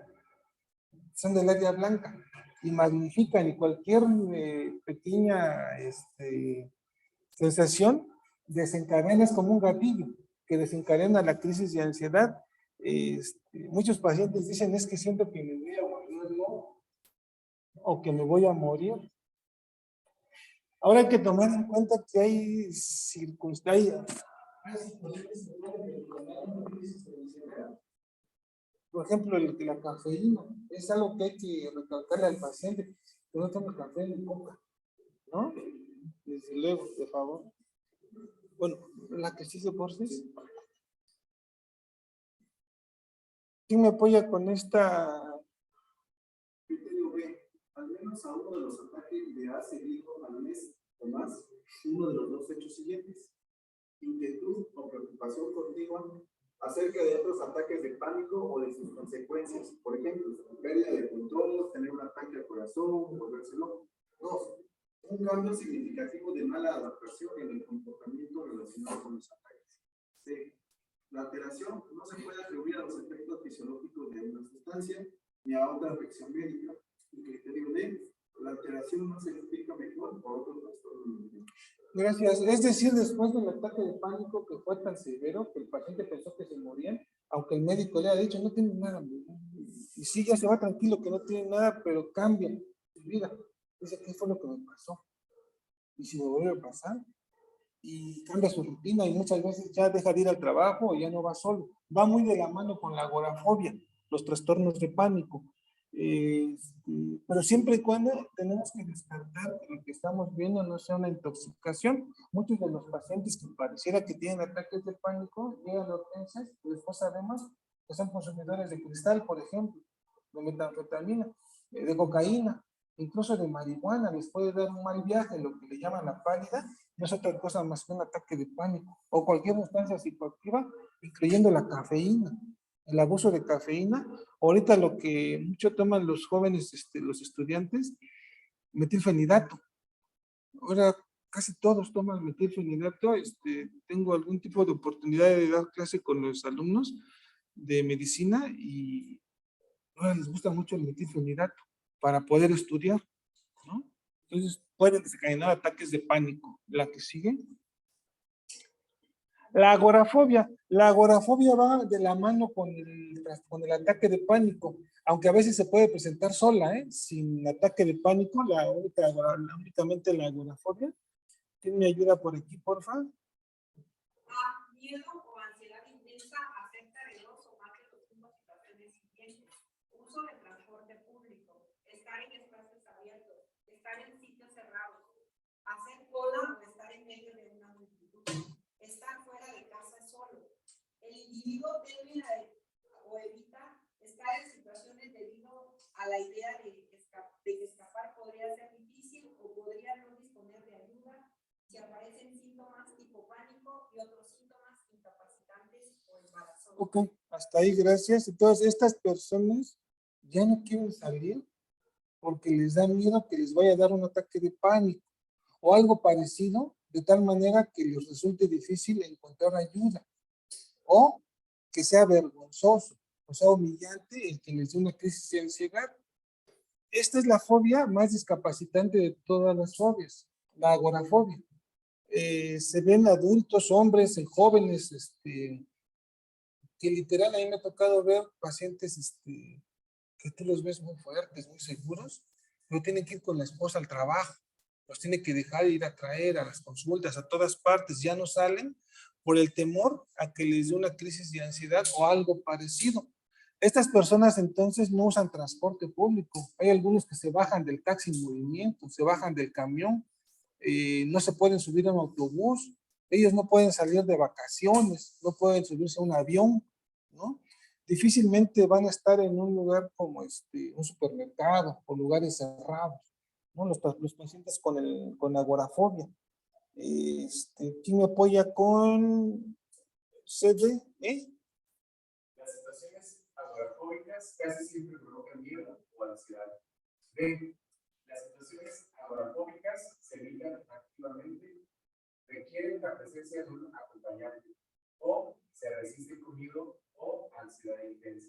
son del área blanca y magnifican, y cualquier pequeña sensación desencadena, es como un gatillo que desencadena la crisis de ansiedad. Muchos pacientes dicen, es que siento que me voy a morir, ¿no? O que me voy a morir. Ahora hay que tomar en cuenta que hay circunstancias. Por ejemplo, la cafeína es algo que hay que recalcarle al paciente, que no tome café ni coca, ¿no? Desde luego, de favor. Bueno, la que sí se porces. ¿Quién me apoya con esta? Criterio B. Al menos a uno de los ataques le ha seguido al mes o más uno de los dos hechos siguientes: inquietud o preocupación continua acerca de otros ataques de pánico o de sus consecuencias. Por ejemplo, pérdida de control, tener un ataque al corazón, volverse loco. 2. Un cambio significativo de mala adaptación en el comportamiento relacionado con los ataques. C. La alteración no se puede atribuir a los efectos fisiológicos de una sustancia ni a otra afección médica. Y criterio D. La alteración no se explica mejor por otros trastornos. Gracias. Es decir, después del ataque de pánico que fue tan severo que el paciente pensó que se moría, aunque el médico le ha dicho no tiene nada. Y sí, ya se va tranquilo que no tiene nada, pero cambia su vida. Dice, ¿qué fue lo que me pasó? Y si me vuelve a pasar, y cambia su rutina y muchas veces ya deja de ir al trabajo y ya no va solo. Va muy de la mano con la agorafobia, los trastornos de pánico. Pero siempre y cuando tenemos que descartar que lo que estamos viendo no sea una intoxicación. Muchos de los pacientes que pareciera que tienen ataques de pánico llegan a urgencias y después sabemos que son consumidores de cristal, por ejemplo, de metanfetamina, de cocaína, incluso de marihuana. Les puede dar un mal viaje, lo que le llaman la pálida, no es otra cosa más que un ataque de pánico, o cualquier sustancia psicoactiva, incluyendo la cafeína. El abuso de cafeína, ahorita lo que mucho toman los jóvenes, los estudiantes, metilfenidato. Ahora casi todos toman metilfenidato. Tengo algún tipo de oportunidad de dar clase con los alumnos de medicina y ahora les gusta mucho el metilfenidato para poder estudiar, ¿no? Entonces pueden desencadenar ataques de pánico. La que sigue. La agorafobia. La agorafobia va de la mano con el ataque de pánico, aunque a veces se puede presentar sola, sin ataque de pánico, únicamente la agorafobia. ¿Quién me ayuda por aquí, porfa? Miedo o ansiedad intensa afecta de 2 o más de los 5 situaciones siguientes. Uso de transporte público, estar en espacios abiertos, estar en sitios cerrados, hacer cola o estar en medio de una multitud, estar fuera de casa solo. El individuo debe o evita estar en situaciones debido a la idea de que escapar podría ser difícil o podría no disponer de ayuda si aparecen síntomas tipo pánico y otros síntomas incapacitantes o embarazosos. Ok, hasta ahí, gracias. Entonces, estas personas ya no quieren salir porque les da miedo que les vaya a dar un ataque de pánico o algo parecido, de tal manera que les resulte difícil encontrar ayuda o que sea vergonzoso, o sea, humillante el que les dé una crisis de ansiedad. Esta es la fobia más discapacitante de todas las fobias, la agorafobia. Se ven adultos, hombres, jóvenes, que literal a mí me ha tocado ver pacientes que tú los ves muy fuertes, muy seguros, pero tienen que ir con la esposa al trabajo, los tiene que dejar ir a traer a las consultas, a todas partes, ya no salen por el temor a que les dé una crisis de ansiedad o algo parecido. Estas personas entonces no usan transporte público. Hay algunos que se bajan del taxi en movimiento, se bajan del camión, no se pueden subir a un autobús, ellos no pueden salir de vacaciones, no pueden subirse a un avión, ¿no? Difícilmente van a estar en un lugar como un supermercado o lugares cerrados, ¿no? Los pacientes con agorafobia. ¿Quién me apoya con CD? Las situaciones agorafóbicas casi siempre provocan miedo o ansiedad. B. Las situaciones agorafóbicas se evitan activamente, requieren la presencia de un acompañante o se resisten con miedo o ansiedad intensa.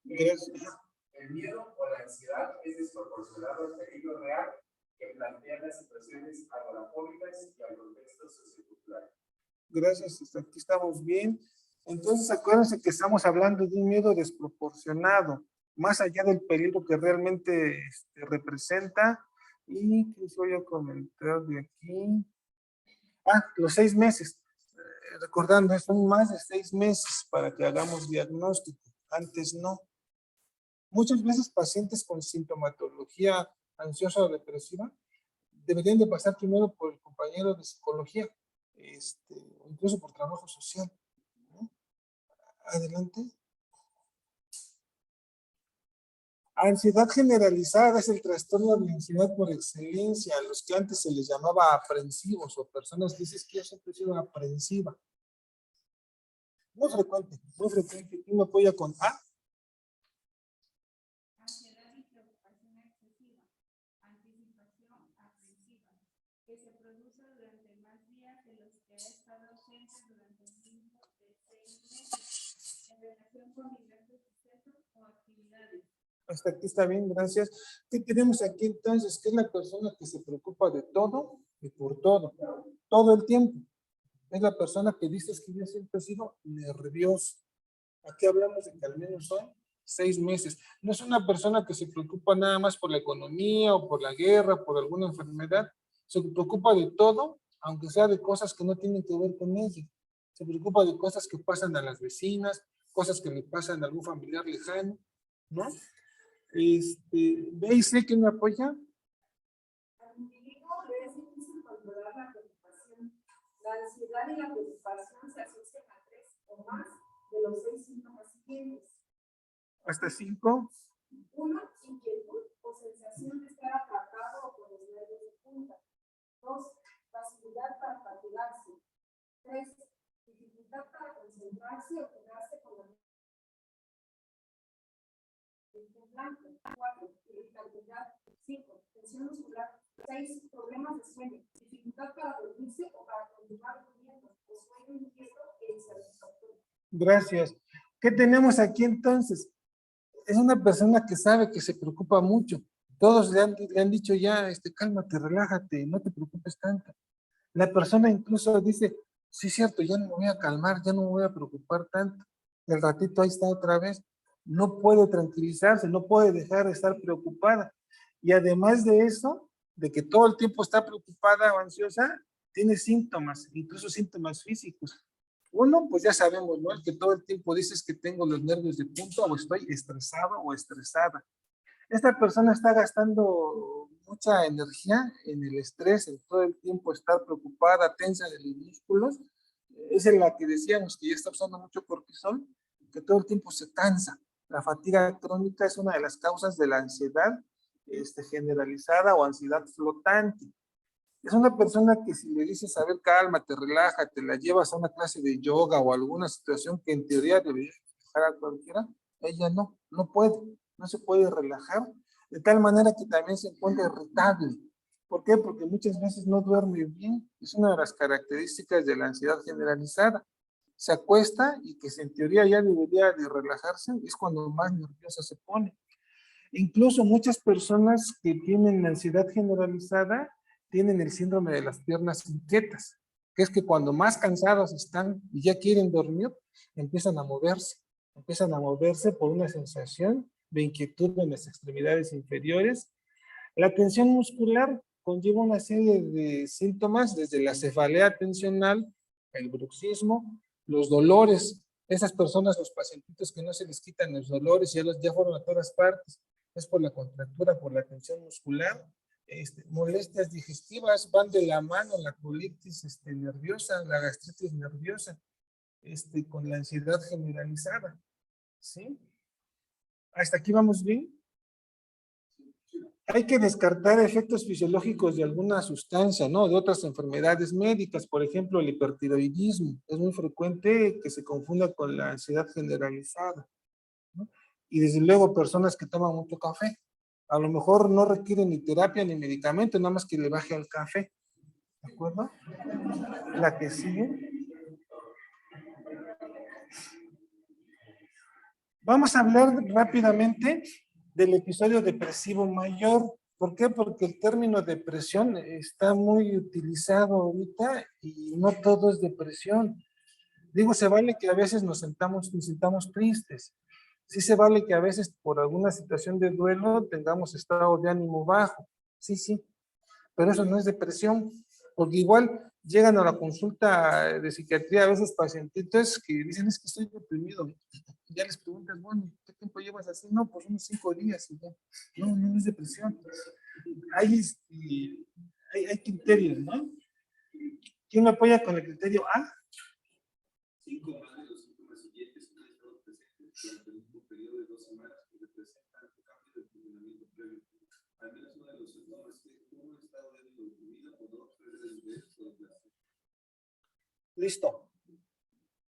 El miedo o la ansiedad es desproporcionado al peligro real que plantean las situaciones agorafóbicas y al contexto sociocultural. Gracias, hasta aquí estamos bien. Entonces, acuérdense que estamos hablando de un miedo desproporcionado, más allá del peligro que realmente representa. Y ¿qué les voy a comentar de aquí? Los 6 meses. Recordando, son más de 6 meses para que hagamos diagnóstico. Antes no. Muchas veces pacientes con sintomatología ansiosa o depresiva deberían de pasar primero por el compañero de psicología, o incluso por trabajo social, ¿no? Adelante. Ansiedad generalizada es el trastorno de ansiedad por excelencia, a los que antes se les llamaba aprensivos o personas que dicen que yo siempre he sido aprensiva. Muy frecuente, muy frecuente. ¿Quién me apoya con A? Ansiedad y preocupación excesiva, anticipación aprensiva, que se produce durante más días de los que ha estado ausente durante el mismo de 6 meses, en relación con diversos sucesos o actividades. Hasta aquí está bien, gracias. ¿Qué tenemos aquí entonces? Que es la persona que se preocupa de todo y por todo el tiempo. Es la persona que dices que ya siempre ha sido nervioso. Aquí hablamos de que al menos son 6 meses. No es una persona que se preocupa nada más por la economía o por la guerra, por alguna enfermedad. Se preocupa de todo, aunque sea de cosas que no tienen que ver con ella. Se preocupa de cosas que pasan a las vecinas, cosas que le pasan a algún familiar lejano, ¿no? ¿Ve y sé que me apoya? Al individuo le es difícil controlar la preocupación. La ansiedad y la preocupación se asocian a 3 o más de los 6 síntomas siguientes. Hasta 5. 1. Inquietud o sensación de estar atrapado o con los nervios de punta. 2. Facilidad para fatigarse. 3. Dificultad para concentrarse o quedarse con la mente en blanco. 4. Irritabilidad. 5. Tensión muscular. 6. Problemas de sueño. Dificultad para dormirse o para continuar durmiendo. O sueño inquieto e insatisfactorio. Gracias. ¿Qué tenemos aquí entonces? Es una persona que sabe que se preocupa mucho. Todos le han dicho ya, cálmate, relájate, no te preocupes tanto. La persona incluso dice, sí es cierto, ya no me voy a calmar, ya no me voy a preocupar tanto. El ratito ahí está otra vez. No puede tranquilizarse, no puede dejar de estar preocupada. Y además de eso, de que todo el tiempo está preocupada o ansiosa, tiene síntomas, incluso síntomas físicos. Uno, pues ya sabemos, ¿no? El que todo el tiempo dices que tengo los nervios de punta o estoy estresado o estresada. Esta persona está gastando mucha energía en el estrés, en todo el tiempo estar preocupada, tensa de los músculos. Es en la que decíamos que ya está usando mucho cortisol, que todo el tiempo se cansa. La fatiga crónica es una de las causas de la ansiedad generalizada o ansiedad flotante. Es una persona que si le dices, a ver, cálmate, relájate, la llevas a una clase de yoga o alguna situación que en teoría debería relajar a cualquiera, ella no puede, no se puede relajar, de tal manera que también se encuentra irritable. ¿Por qué? Porque muchas veces no duerme bien. Es una de las características de la ansiedad generalizada. Se acuesta y que en teoría ya debería de relajarse, es cuando más nerviosa se pone. Incluso muchas personas que tienen ansiedad generalizada tienen el síndrome de las piernas inquietas, que es que cuando más cansados están y ya quieren dormir, empiezan a moverse por una sensación de inquietud en las extremidades inferiores. La tensión muscular conlleva una serie de síntomas, desde la cefalea tensional, el bruxismo, los dolores. Esas personas, los pacientitos que no se les quitan los dolores, ya fueron a todas partes, es por la contractura, por la tensión muscular. Molestias digestivas van de la mano, la colitis nerviosa, la gastritis nerviosa, con la ansiedad generalizada, ¿sí? ¿Hasta aquí vamos bien? Hay que descartar efectos fisiológicos de alguna sustancia, ¿no? De otras enfermedades médicas, por ejemplo, el hipertiroidismo. Es muy frecuente que se confunda con la ansiedad generalizada, ¿no? Y desde luego personas que toman mucho café. A lo mejor no requieren ni terapia ni medicamento, nada más que le baje al café. ¿De acuerdo? La que sigue. Vamos a hablar rápidamente del episodio depresivo mayor. ¿Por qué? Porque el término depresión está muy utilizado ahorita y no todo es depresión. Digo, se vale que a veces nos sintamos tristes. Sí se vale que a veces por alguna situación de duelo tengamos estado de ánimo bajo. Sí. Pero eso no es depresión. Porque igual llegan a la consulta de psiquiatría a veces pacientitos que dicen, es que estoy deprimido. Ya les preguntas, bueno, ¿qué tiempo llevas así? No, pues unos 5 días y ya. No es depresión. Hay criterios, ¿no? ¿Quién me apoya con el criterio A? 5 más de los síntomas siguientes han estado presentes durante el mismo periodo de 2 semanas que representan el cambio de funcionamiento previo. Al menos uno de los síntomas es un estado de deprimido o 2 veces de placer. Listo.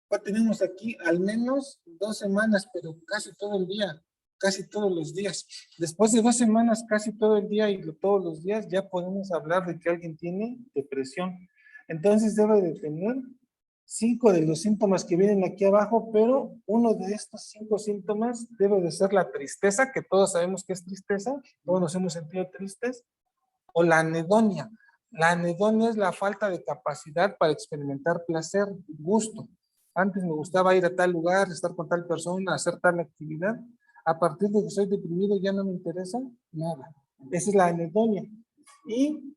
¿Cuál tenemos aquí al menos 2 semanas, pero casi todo el día, casi todos los días. Después de 2 semanas, casi todo el día y todos los días, ya podemos hablar de que alguien tiene depresión. Entonces debe de tener 5 de los síntomas que vienen aquí abajo, pero uno de estos 5 síntomas debe de ser la tristeza, que todos sabemos que es tristeza, todos nos hemos sentido tristes, o la anedonia. La anedonia es la falta de capacidad para experimentar placer, gusto. Antes me gustaba ir a tal lugar, estar con tal persona, hacer tal actividad. A partir de que soy deprimido ya no me interesa nada. Esa es la anedonia. ¿Y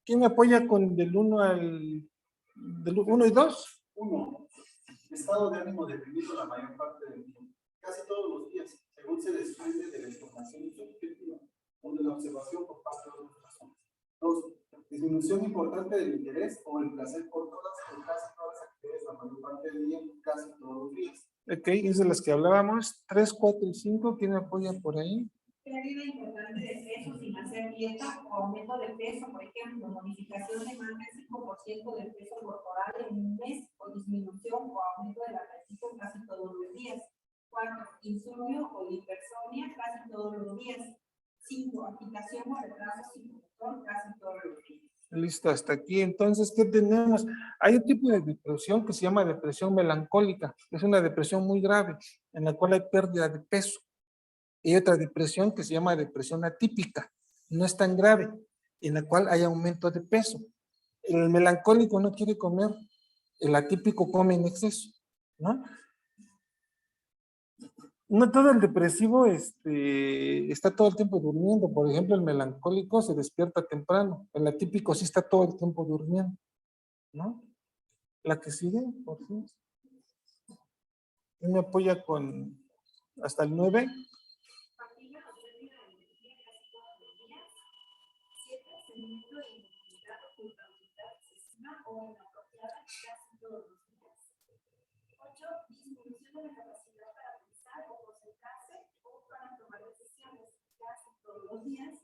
quién me apoya con del 1 y 2? 1. Estado de ánimo deprimido la mayor parte del tiempo, casi todos los días, según se desprende de la información subjetiva o de la observación por parte de otras personas. 2. Disminución importante del interés o el placer por todas o casi todas las actividades la mayor parte del día, casi todos los días. Ok, es de las que hablábamos. 3, 4 y 5, ¿quién me apoya por ahí? Pérdida importante de peso sin hacer dieta o aumento de peso, por ejemplo, modificación de más del 5% del peso corporal en un mes o disminución o aumento del apetito casi todos los días. 4. Insomnio o hipersomnia casi todos los días. 5. Agitación o retraso psicomotor casi todos los días. Listo, hasta aquí. Entonces, ¿qué tenemos? Hay un tipo de depresión que se llama depresión melancólica. Es una depresión muy grave, en la cual hay pérdida de peso. Y hay otra depresión que se llama depresión atípica. No es tan grave, en la cual hay aumento de peso. El melancólico no quiere comer, el atípico come en exceso, ¿no? No todo el depresivo está todo el tiempo durmiendo. Por ejemplo, el melancólico se despierta temprano. El atípico sí está todo el tiempo durmiendo, ¿no? La que sigue, por fin. ¿Quién me apoya con hasta el 9? Fatiga o pérdida de energía casi todos los días. 7. Sentimiento de inmovilidad o culpabilidad excesiva o inapropiada casi todos los días. 8. Disminución de la capacidad para pensar o concentrarse o para tomar decisiones casi todos los días.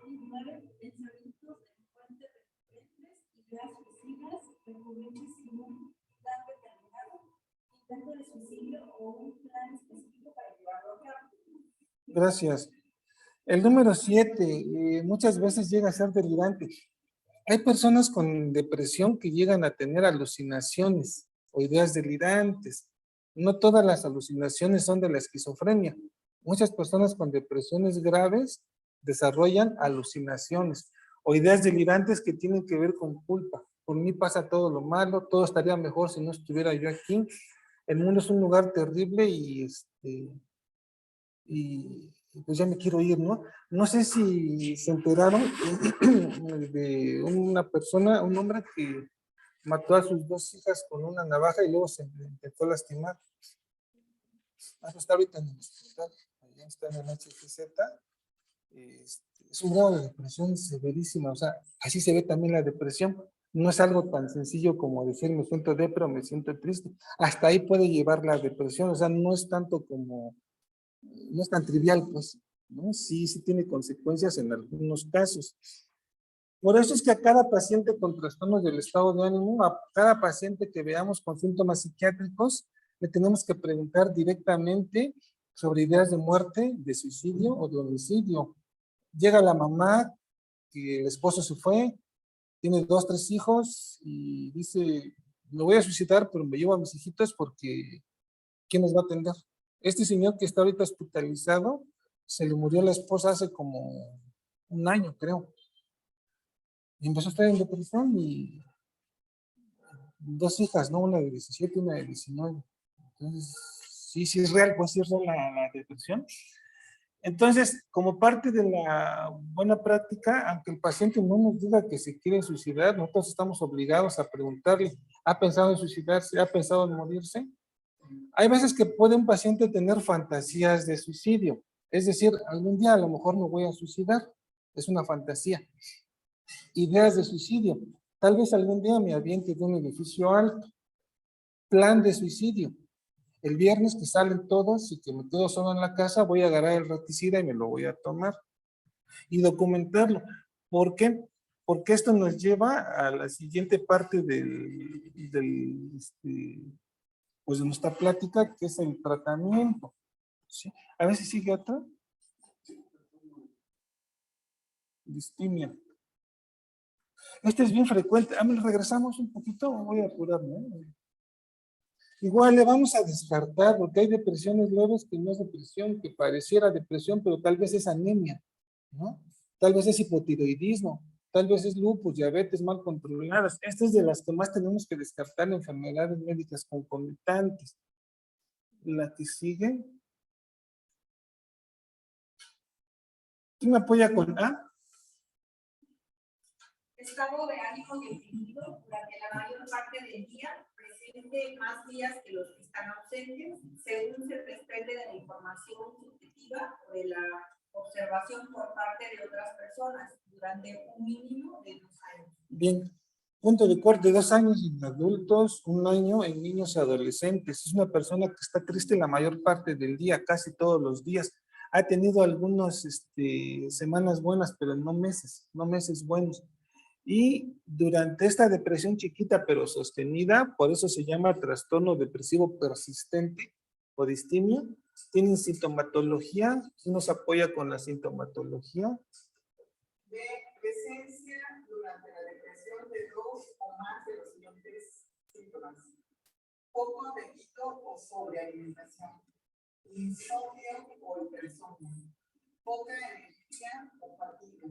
Y 9. Pensamientos delincuentes recurrentes, ideas suicidas recurrentes sin un plan determinado, intento de suicidio o un plan específico para llevarlo a cabo. Gracias. El número 7, muchas veces llega a ser delirante. Hay personas con depresión que llegan a tener alucinaciones o ideas delirantes. No todas las alucinaciones son de la esquizofrenia. Muchas personas con depresiones graves desarrollan alucinaciones o ideas delirantes que tienen que ver con culpa. Por mí pasa todo lo malo, todo estaría mejor si no estuviera yo aquí. El mundo es un lugar terrible y pues ya me quiero ir, ¿no? No sé si se enteraron de una persona, un hombre que mató a sus 2 hijas con una navaja y luego se intentó lastimar. Está ahorita en el hospital, allá está en el HGZ. Es un grado de depresión severísima, o sea, así se ve también la depresión. No es algo tan sencillo como decir me siento depre o me siento triste. Hasta ahí puede llevar la depresión, o sea, no es tanto como, no es tan trivial, pues, ¿no? Sí, sí tiene consecuencias en algunos casos. Por eso es que a cada paciente con trastornos del estado de ánimo, a cada paciente que veamos con síntomas psiquiátricos, le tenemos que preguntar directamente sobre ideas de muerte, de suicidio o de homicidio. Llega la mamá, que el esposo se fue, tiene 2, 3 hijos y dice, me voy a suicidar, pero me llevo a mis hijitos porque ¿quién nos va a atender? Este señor que está ahorita hospitalizado, se le murió la esposa hace como 1 año, creo. Y empezó a estar en depresión y 2 hijas, ¿no? Una de 17 y una de 19. Entonces, sí, sí es real, pues sí es real la depresión. Entonces, como parte de la buena práctica, aunque el paciente no nos diga que se quiere suicidar, nosotros estamos obligados a preguntarle, ¿ha pensado en suicidarse? ¿Ha pensado en morirse? Hay veces que puede un paciente tener fantasías de suicidio. Es decir, algún día a lo mejor me voy a suicidar. Es una fantasía. Ideas de suicidio. Tal vez algún día me aviente de un edificio alto. Plan de suicidio. El viernes que salen todos y que me quedo solo en la casa, voy a agarrar el raticida y me lo voy a tomar. Y documentarlo. ¿Por qué? Porque esto nos lleva a la siguiente parte del pues de nuestra plática, que es el tratamiento. ¿Sí? A ver si sigue otra. Distimia. Este es bien frecuente. Regresamos un poquito, voy a apurarme. Igual le vamos a descartar, porque hay depresiones leves que no es depresión, que pareciera depresión, pero tal vez es anemia, ¿no? Tal vez es hipotiroidismo, tal vez es lupus, diabetes mal controladas. Esta es de las que más tenemos que descartar, enfermedades médicas concomitantes. La que sigue. ¿Quién me apoya con A? Estado de ánimo deprimido durante la mayor parte del día, presente más días que los que están ausentes, según se desprende de la información subjetiva o de la observación por parte de otras personas durante un mínimo de 2 años. Bien. Punto de corte, 2 años en adultos, 1 año en niños y adolescentes. Es una persona que está triste la mayor parte del día, casi todos los días. Ha tenido algunas semanas buenas, pero no meses buenos. Y durante esta depresión chiquita pero sostenida, por eso se llama trastorno depresivo persistente o distimia, tienen sintomatología. ¿Quién nos apoya con la sintomatología? De presencia durante la depresión de 2 o más de los siguientes síntomas: poco apetito o sobrealimentación, insomnio o hipersomnio, poca energía o fatiga,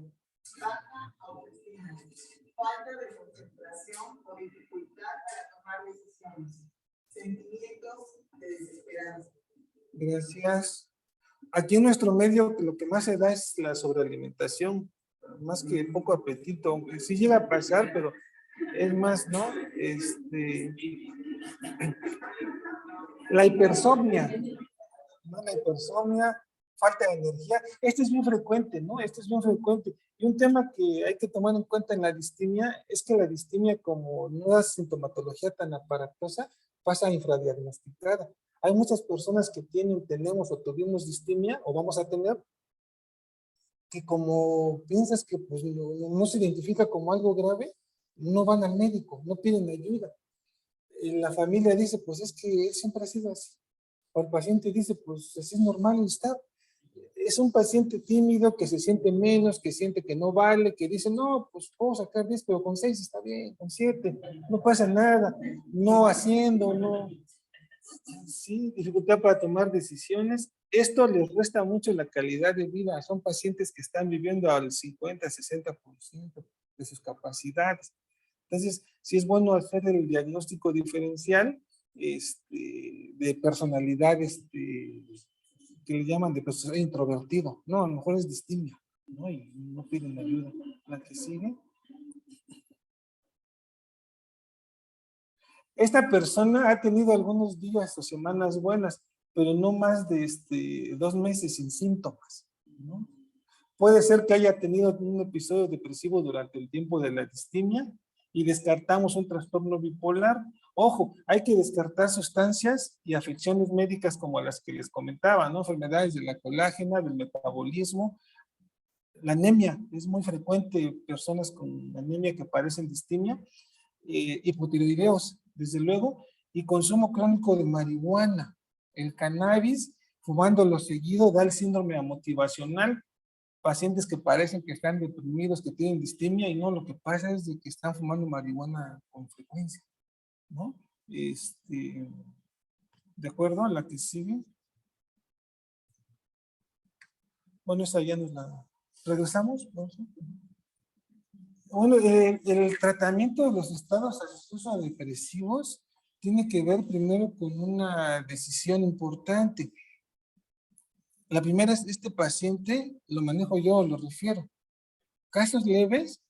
baja autoestima, falta de concentración o dificultad para tomar decisiones, sentimientos de desesperanza. Gracias. Aquí en nuestro medio lo que más se da es la sobrealimentación, más que poco apetito. Sí llega a pasar, pero es más, ¿no? La hipersomnia, ¿no? La hipersomnia, falta de energía. Esto es bien frecuente, ¿no? Esto es bien frecuente. Y un tema que hay que tomar en cuenta en la distimia es que la distimia, como no es sintomatología tan aparatosa, pasa infradiagnosticada. Hay muchas personas que tenemos o tuvimos distimia, o vamos a tener, que como piensas que pues, no se identifica como algo grave, no van al médico, no piden ayuda. La familia dice, pues es que siempre ha sido así. O el paciente dice, pues así es normal estar. Es un paciente tímido que se siente menos, que siente que no vale, que dice, no, pues puedo sacar 10, pero con 6 está bien, con 7, no pasa nada, no haciendo, no. Sí, dificultad para tomar decisiones. Esto les resta mucho la calidad de vida. Son pacientes que están viviendo al 50-60% de sus capacidades. Entonces, sí es bueno hacer el diagnóstico diferencial de personalidad, que le llaman de personalidad introvertido. No, a lo mejor es distimia, ¿no? Y no piden ayuda. La que sigue. Esta persona ha tenido algunos días o semanas buenas, pero no más de 2 meses sin síntomas, ¿no? Puede ser que haya tenido un episodio depresivo durante el tiempo de la distimia y descartamos un trastorno bipolar. Ojo, hay que descartar sustancias y afecciones médicas como las que les comentaba, ¿no? Enfermedades de la colágena, del metabolismo. La anemia es muy frecuente, personas con anemia que padecen distimia, hipotiroideos, desde luego, y consumo crónico de marihuana. El cannabis, fumándolo seguido, da el síndrome amotivacional. Pacientes que parecen que están deprimidos, que tienen distimia, y no, lo que pasa es de que están fumando marihuana con frecuencia, ¿no? De acuerdo a la que sigue. Bueno, esa ya nos la... ¿Regresamos? Bueno, el tratamiento de los estados ansioso-depresivos tiene que ver primero con una decisión importante. La primera es, este paciente, lo manejo yo, lo refiero. Casos leves,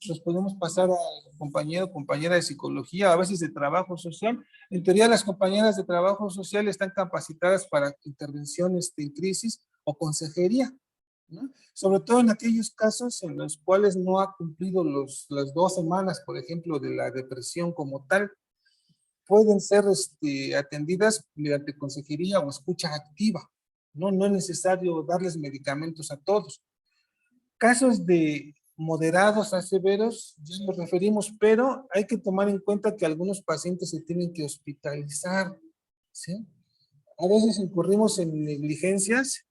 los podemos pasar a compañero o compañera de psicología, a veces de trabajo social. En teoría, las compañeras de trabajo social están capacitadas para intervenciones en crisis o consejería, ¿no? Sobre todo en aquellos casos en los cuales no ha cumplido las 2 semanas, por ejemplo, de la depresión como tal. Pueden ser atendidas mediante consejería o escucha activa, ¿no? No es necesario darles medicamentos a todos. Casos de moderados a severos, ya nos referimos, pero hay que tomar en cuenta que algunos pacientes se tienen que hospitalizar. ¿sí? A veces incurrimos en negligencias,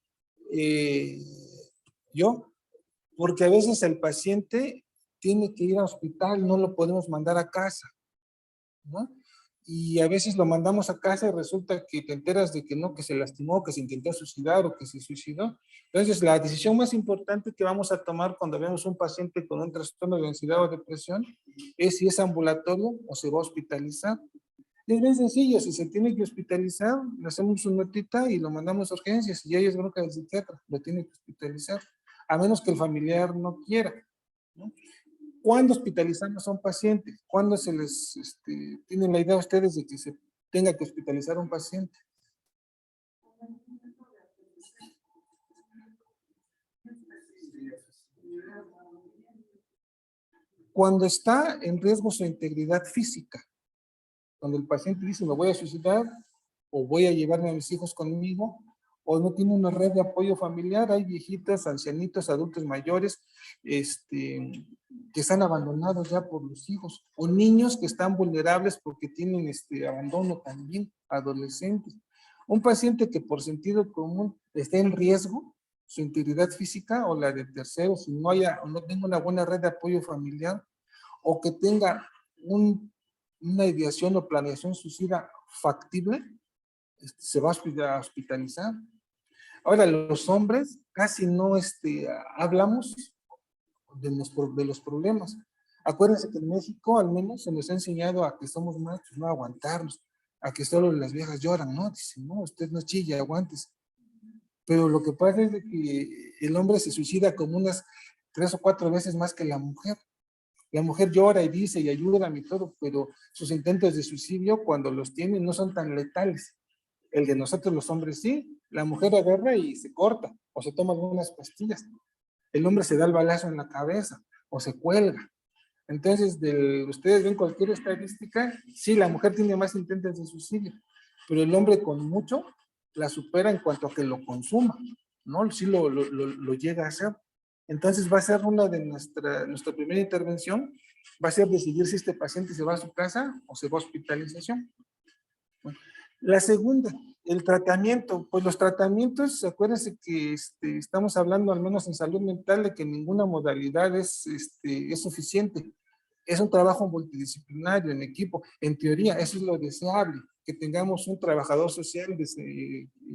porque a veces el paciente tiene que ir al hospital, no lo podemos mandar a casa, ¿no? Y a veces lo mandamos a casa y resulta que te enteras de que no, que se lastimó, que se intentó suicidar o que se suicidó. Entonces, la decisión más importante que vamos a tomar cuando vemos un paciente con un trastorno de ansiedad o depresión es si es ambulatorio o se va a hospitalizar. Y es bien sencillo, si se tiene que hospitalizar, le hacemos una notita y lo mandamos a urgencias, y ahí es bronca del psiquiatra, lo tiene que hospitalizar, a menos que el familiar no quiera, ¿no? ¿Cuándo hospitalizamos a un paciente? ¿Cuándo se les tienen la idea ustedes de que se tenga que hospitalizar a un paciente? Cuando está en riesgo su integridad física, cuando el paciente dice me voy a suicidar o voy a llevarme a mis hijos conmigo, o no tiene una red de apoyo familiar, hay viejitas, ancianitos, adultos mayores, que están abandonados ya por los hijos, o niños que están vulnerables porque tienen abandono también, adolescentes. Un paciente que por sentido común esté en riesgo, su integridad física o la de terceros, si no tenga una buena red de apoyo familiar, o que tenga una ideación o planeación suicida factible, se va a hospitalizar. Ahora, los hombres casi no hablamos de los problemas. Acuérdense que en México al menos se nos ha enseñado a que somos machos, no aguantarnos, a que solo las viejas lloran, ¿no? Dicen, no, usted no chilla, aguantes. Pero lo que pasa es de que el hombre se suicida como unas 3 o 4 veces más que la mujer. La mujer llora y dice y ayúdame y todo, pero sus intentos de suicidio cuando los tienen no son tan letales. El de nosotros los hombres sí. La mujer agarra y se corta o se toma algunas pastillas. El hombre se da el balazo en la cabeza o se cuelga. Entonces, ustedes ven cualquier estadística, sí, la mujer tiene más intentos de suicidio, pero el hombre con mucho la supera en cuanto a que lo consuma, ¿no? Sí lo llega a hacer. Entonces va a ser una de nuestra primera intervención, va a ser decidir si este paciente se va a su casa o se va a hospitalización. Bueno, la segunda, el tratamiento. Pues los tratamientos, acuérdense que estamos hablando, al menos en salud mental, de que ninguna modalidad es suficiente. Es un trabajo multidisciplinario, en equipo. En teoría, eso es lo deseable, que tengamos un trabajador social,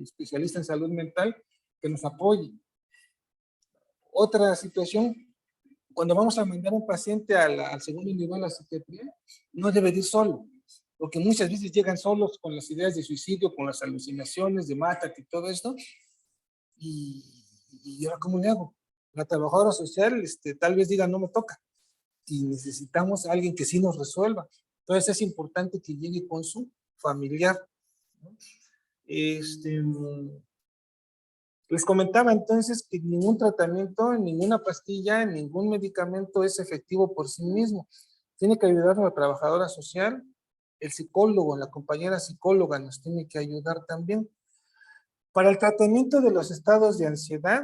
especialista en salud mental, que nos apoye. Otra situación, cuando vamos a mandar a un paciente al segundo nivel de la psiquiatría, no debe ir solo, porque muchas veces llegan solos con las ideas de suicidio, con las alucinaciones de mátate y todo esto, y ahora ¿cómo le hago? La trabajadora social tal vez diga no me toca, y necesitamos a alguien que sí nos resuelva. Entonces es importante que llegue con su familiar, ¿no? Les comentaba entonces que ningún tratamiento, ninguna pastilla, ningún medicamento es efectivo por sí mismo. Tiene que ayudarnos la trabajadora social, el psicólogo, la compañera psicóloga nos tiene que ayudar también. Para el tratamiento de los estados de ansiedad,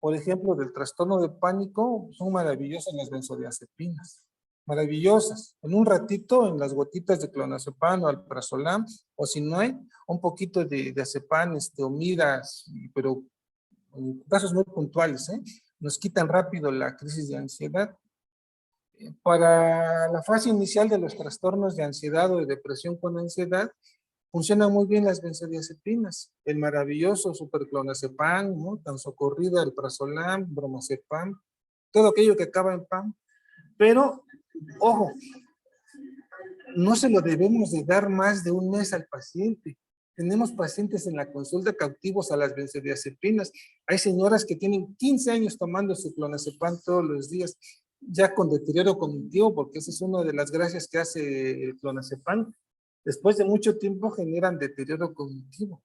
por ejemplo, del trastorno de pánico, son maravillosas las benzodiazepinas. Maravillosas. En un ratito, en las gotitas de clonazepam o alprazolam, o si no hay, un poquito de azepam, omidas, pero en casos muy puntuales, nos quitan rápido la crisis de ansiedad. Para la fase inicial de los trastornos de ansiedad o de depresión con ansiedad, funcionan muy bien las benzodiazepinas, el maravilloso superclonazepam, ¿no? Tan socorrida, el prazolam, bromazepam, todo aquello que acaba en pam. Pero, ojo, no se lo debemos de dar más de un mes al paciente. Tenemos pacientes en la consulta cautivos a las benzodiazepinas. Hay señoras que tienen 15 años tomando su clonazepam todos los días, ya con deterioro cognitivo, porque esa es una de las gracias que hace el clonazepam. Después de mucho tiempo generan deterioro cognitivo.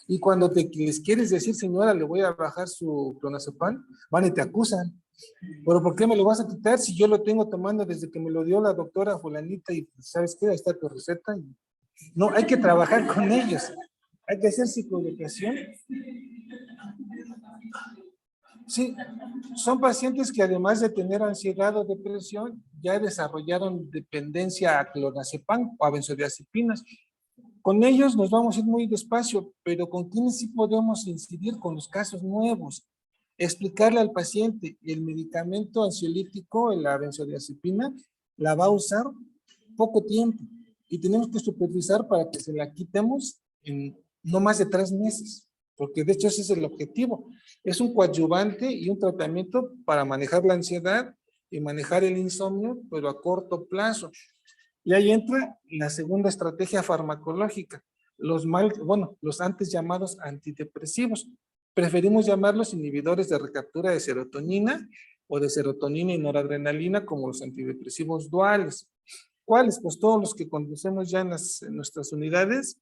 Y cuando les quieres decir, señora, le voy a bajar su clonazepam, van y te acusan. Pero ¿por qué me lo vas a quitar si yo lo tengo tomando desde que me lo dio la doctora fulanita y sabes qué? Ahí está tu receta. No, hay que trabajar con ellos. Hay que hacer psicoeducación. Sí, son pacientes que además de tener ansiedad o depresión, ya desarrollaron dependencia a clonazepam o a benzodiazepinas. Con ellos nos vamos a ir muy despacio, pero con quienes sí podemos incidir con los casos nuevos. Explicarle al paciente el medicamento ansiolítico, la benzodiazepina, la va a usar poco tiempo y tenemos que supervisar para que se la quitemos en no más de 3 meses, porque de hecho ese es el objetivo. Es un coadyuvante y un tratamiento para manejar la ansiedad y manejar el insomnio, pero a corto plazo. Y ahí entra la segunda estrategia farmacológica, los antes llamados antidepresivos. Preferimos llamarlos inhibidores de recaptura de serotonina o de serotonina y noradrenalina como los antidepresivos duales. ¿Cuáles? Pues todos los que conocemos ya en nuestras unidades: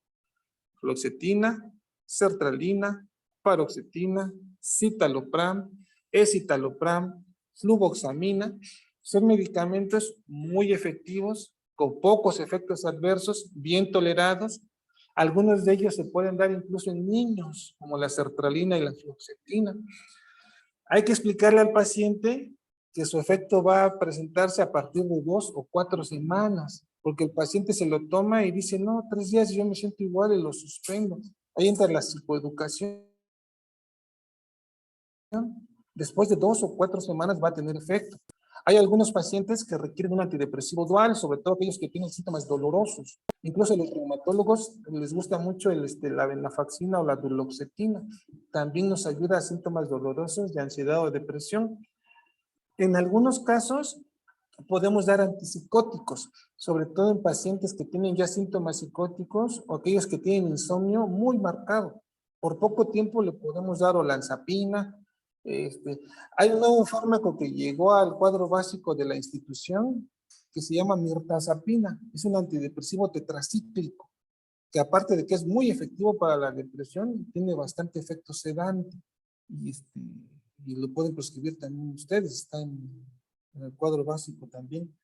fluoxetina, sertralina, paroxetina, citalopram, escitalopram, fluvoxamina. Son medicamentos muy efectivos, con pocos efectos adversos, bien tolerados. Algunos de ellos se pueden dar incluso en niños, como la sertralina y la fluoxetina. Hay que explicarle al paciente que su efecto va a presentarse a partir de 2 o 4 semanas, porque el paciente se lo toma y dice, no, 3 días y yo me siento igual y lo suspendo. Ahí entra la psicoeducación. Después de 2 o 4 semanas va a tener efecto. Hay algunos pacientes que requieren un antidepresivo dual, sobre todo aquellos que tienen síntomas dolorosos. Incluso a los reumatólogos les gusta mucho la venlafaxina o la duloxetina. También nos ayuda a síntomas dolorosos de ansiedad o depresión. En algunos casos podemos dar antipsicóticos, sobre todo en pacientes que tienen ya síntomas psicóticos o aquellos que tienen insomnio muy marcado. Por poco tiempo le podemos dar olanzapina. Hay un nuevo fármaco que llegó al cuadro básico de la institución que se llama mirtazapina. Es un antidepresivo tetracíclico que, aparte de que es muy efectivo para la depresión, tiene bastante efecto sedante y lo pueden prescribir también ustedes. Está en el cuadro básico también.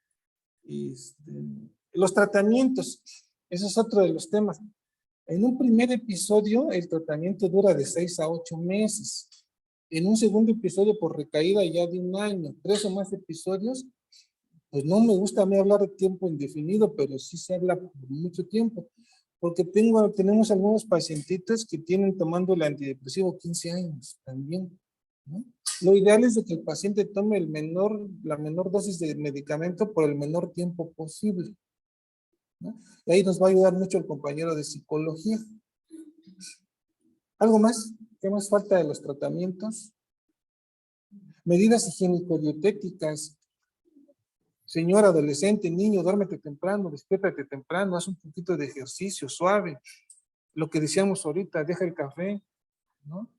Los tratamientos, eso es otro de los temas. En un primer episodio, el tratamiento dura de 6 a 8 meses. En un segundo episodio, por recaída, ya de 1 año. 3 o más episodios, pues no me gusta a mí hablar de tiempo indefinido, pero sí se habla por mucho tiempo. Porque tenemos algunos pacientitos que tienen tomando el antidepresivo 15 años también, ¿no? Lo ideal es de que el paciente tome la menor dosis de medicamento por el menor tiempo posible, ¿no? Y ahí nos va a ayudar mucho el compañero de psicología. ¿Algo más? ¿Qué más falta de los tratamientos? Medidas higiénico-dietéticas. Señor adolescente, niño, duérmete temprano, despiértate temprano, haz un poquito de ejercicio suave. Lo que decíamos ahorita, deja el café, ¿no?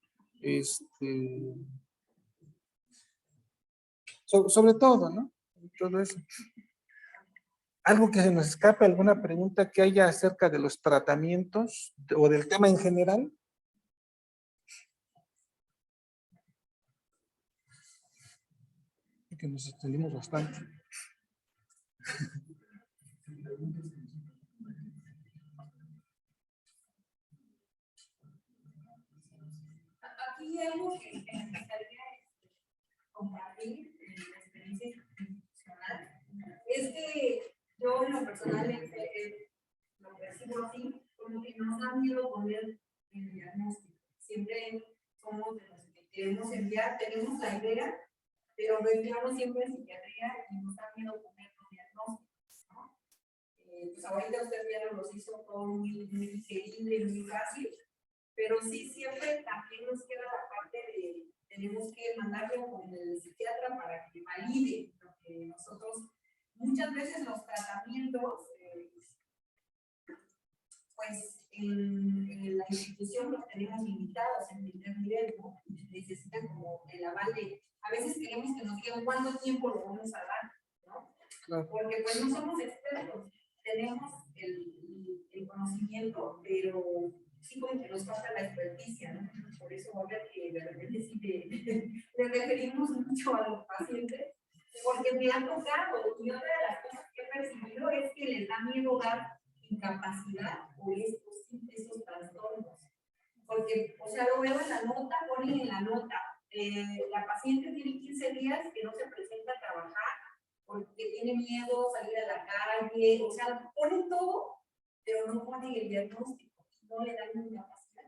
Sobre todo, ¿no? Todo eso. Algo que se nos escape, alguna pregunta que haya acerca de los tratamientos o del tema en general. Que nos extendimos bastante. Aquí algo que me gustaría compartir en la experiencia institucional es que yo en lo personal lo percibo así, como que nos da miedo poner el diagnóstico. Siempre somos de los que queremos enviar, tenemos la idea, pero lo enviamos siempre en psiquiatría y nos da miedo poner los diagnósticos, ¿no? Pues ahorita usted ya nos hizo todo muy digerible y muy fácil, pero sí siempre también nos queda la parte de tenemos que mandarlo con el psiquiatra para que valide lo que nosotros, muchas veces los tratamientos, pues en la institución los tenemos limitados en primer nivel, ¿no? Necesitan como el aval de, a veces queremos que nos digan cuánto tiempo lo vamos a dar, ¿no? Claro. Porque pues no somos expertos, tenemos el conocimiento, pero sí como que nos falta la experticia, ¿no? Por eso ahora que de repente sí le referimos mucho a los pacientes, porque me ha tocado, y otra de las cosas que he percibido es que les da miedo dar incapacidad o esos trastornos. Porque, o sea, lo veo en la nota, ponen en la nota, la paciente tiene 15 días que no se presenta a trabajar porque tiene miedo salir a la calle, o sea, ponen todo, pero no ponen el diagnóstico, no le dan incapacidad.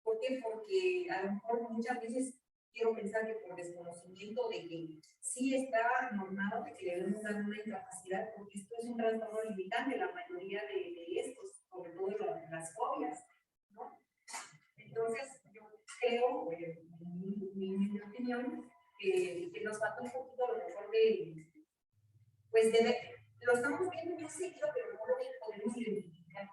¿Por qué? Porque a lo mejor muchas veces quiero pensar que por desconocimiento de que sí está normado que le debemos dar una incapacidad, porque esto es un trastorno limitante, la mayoría de estos, sobre todo las fobias, ¿no? Entonces, yo creo, mi opinión, que nos falta un poquito a lo mejor pues lo estamos viendo muy seguido, pero no lo podemos identificar.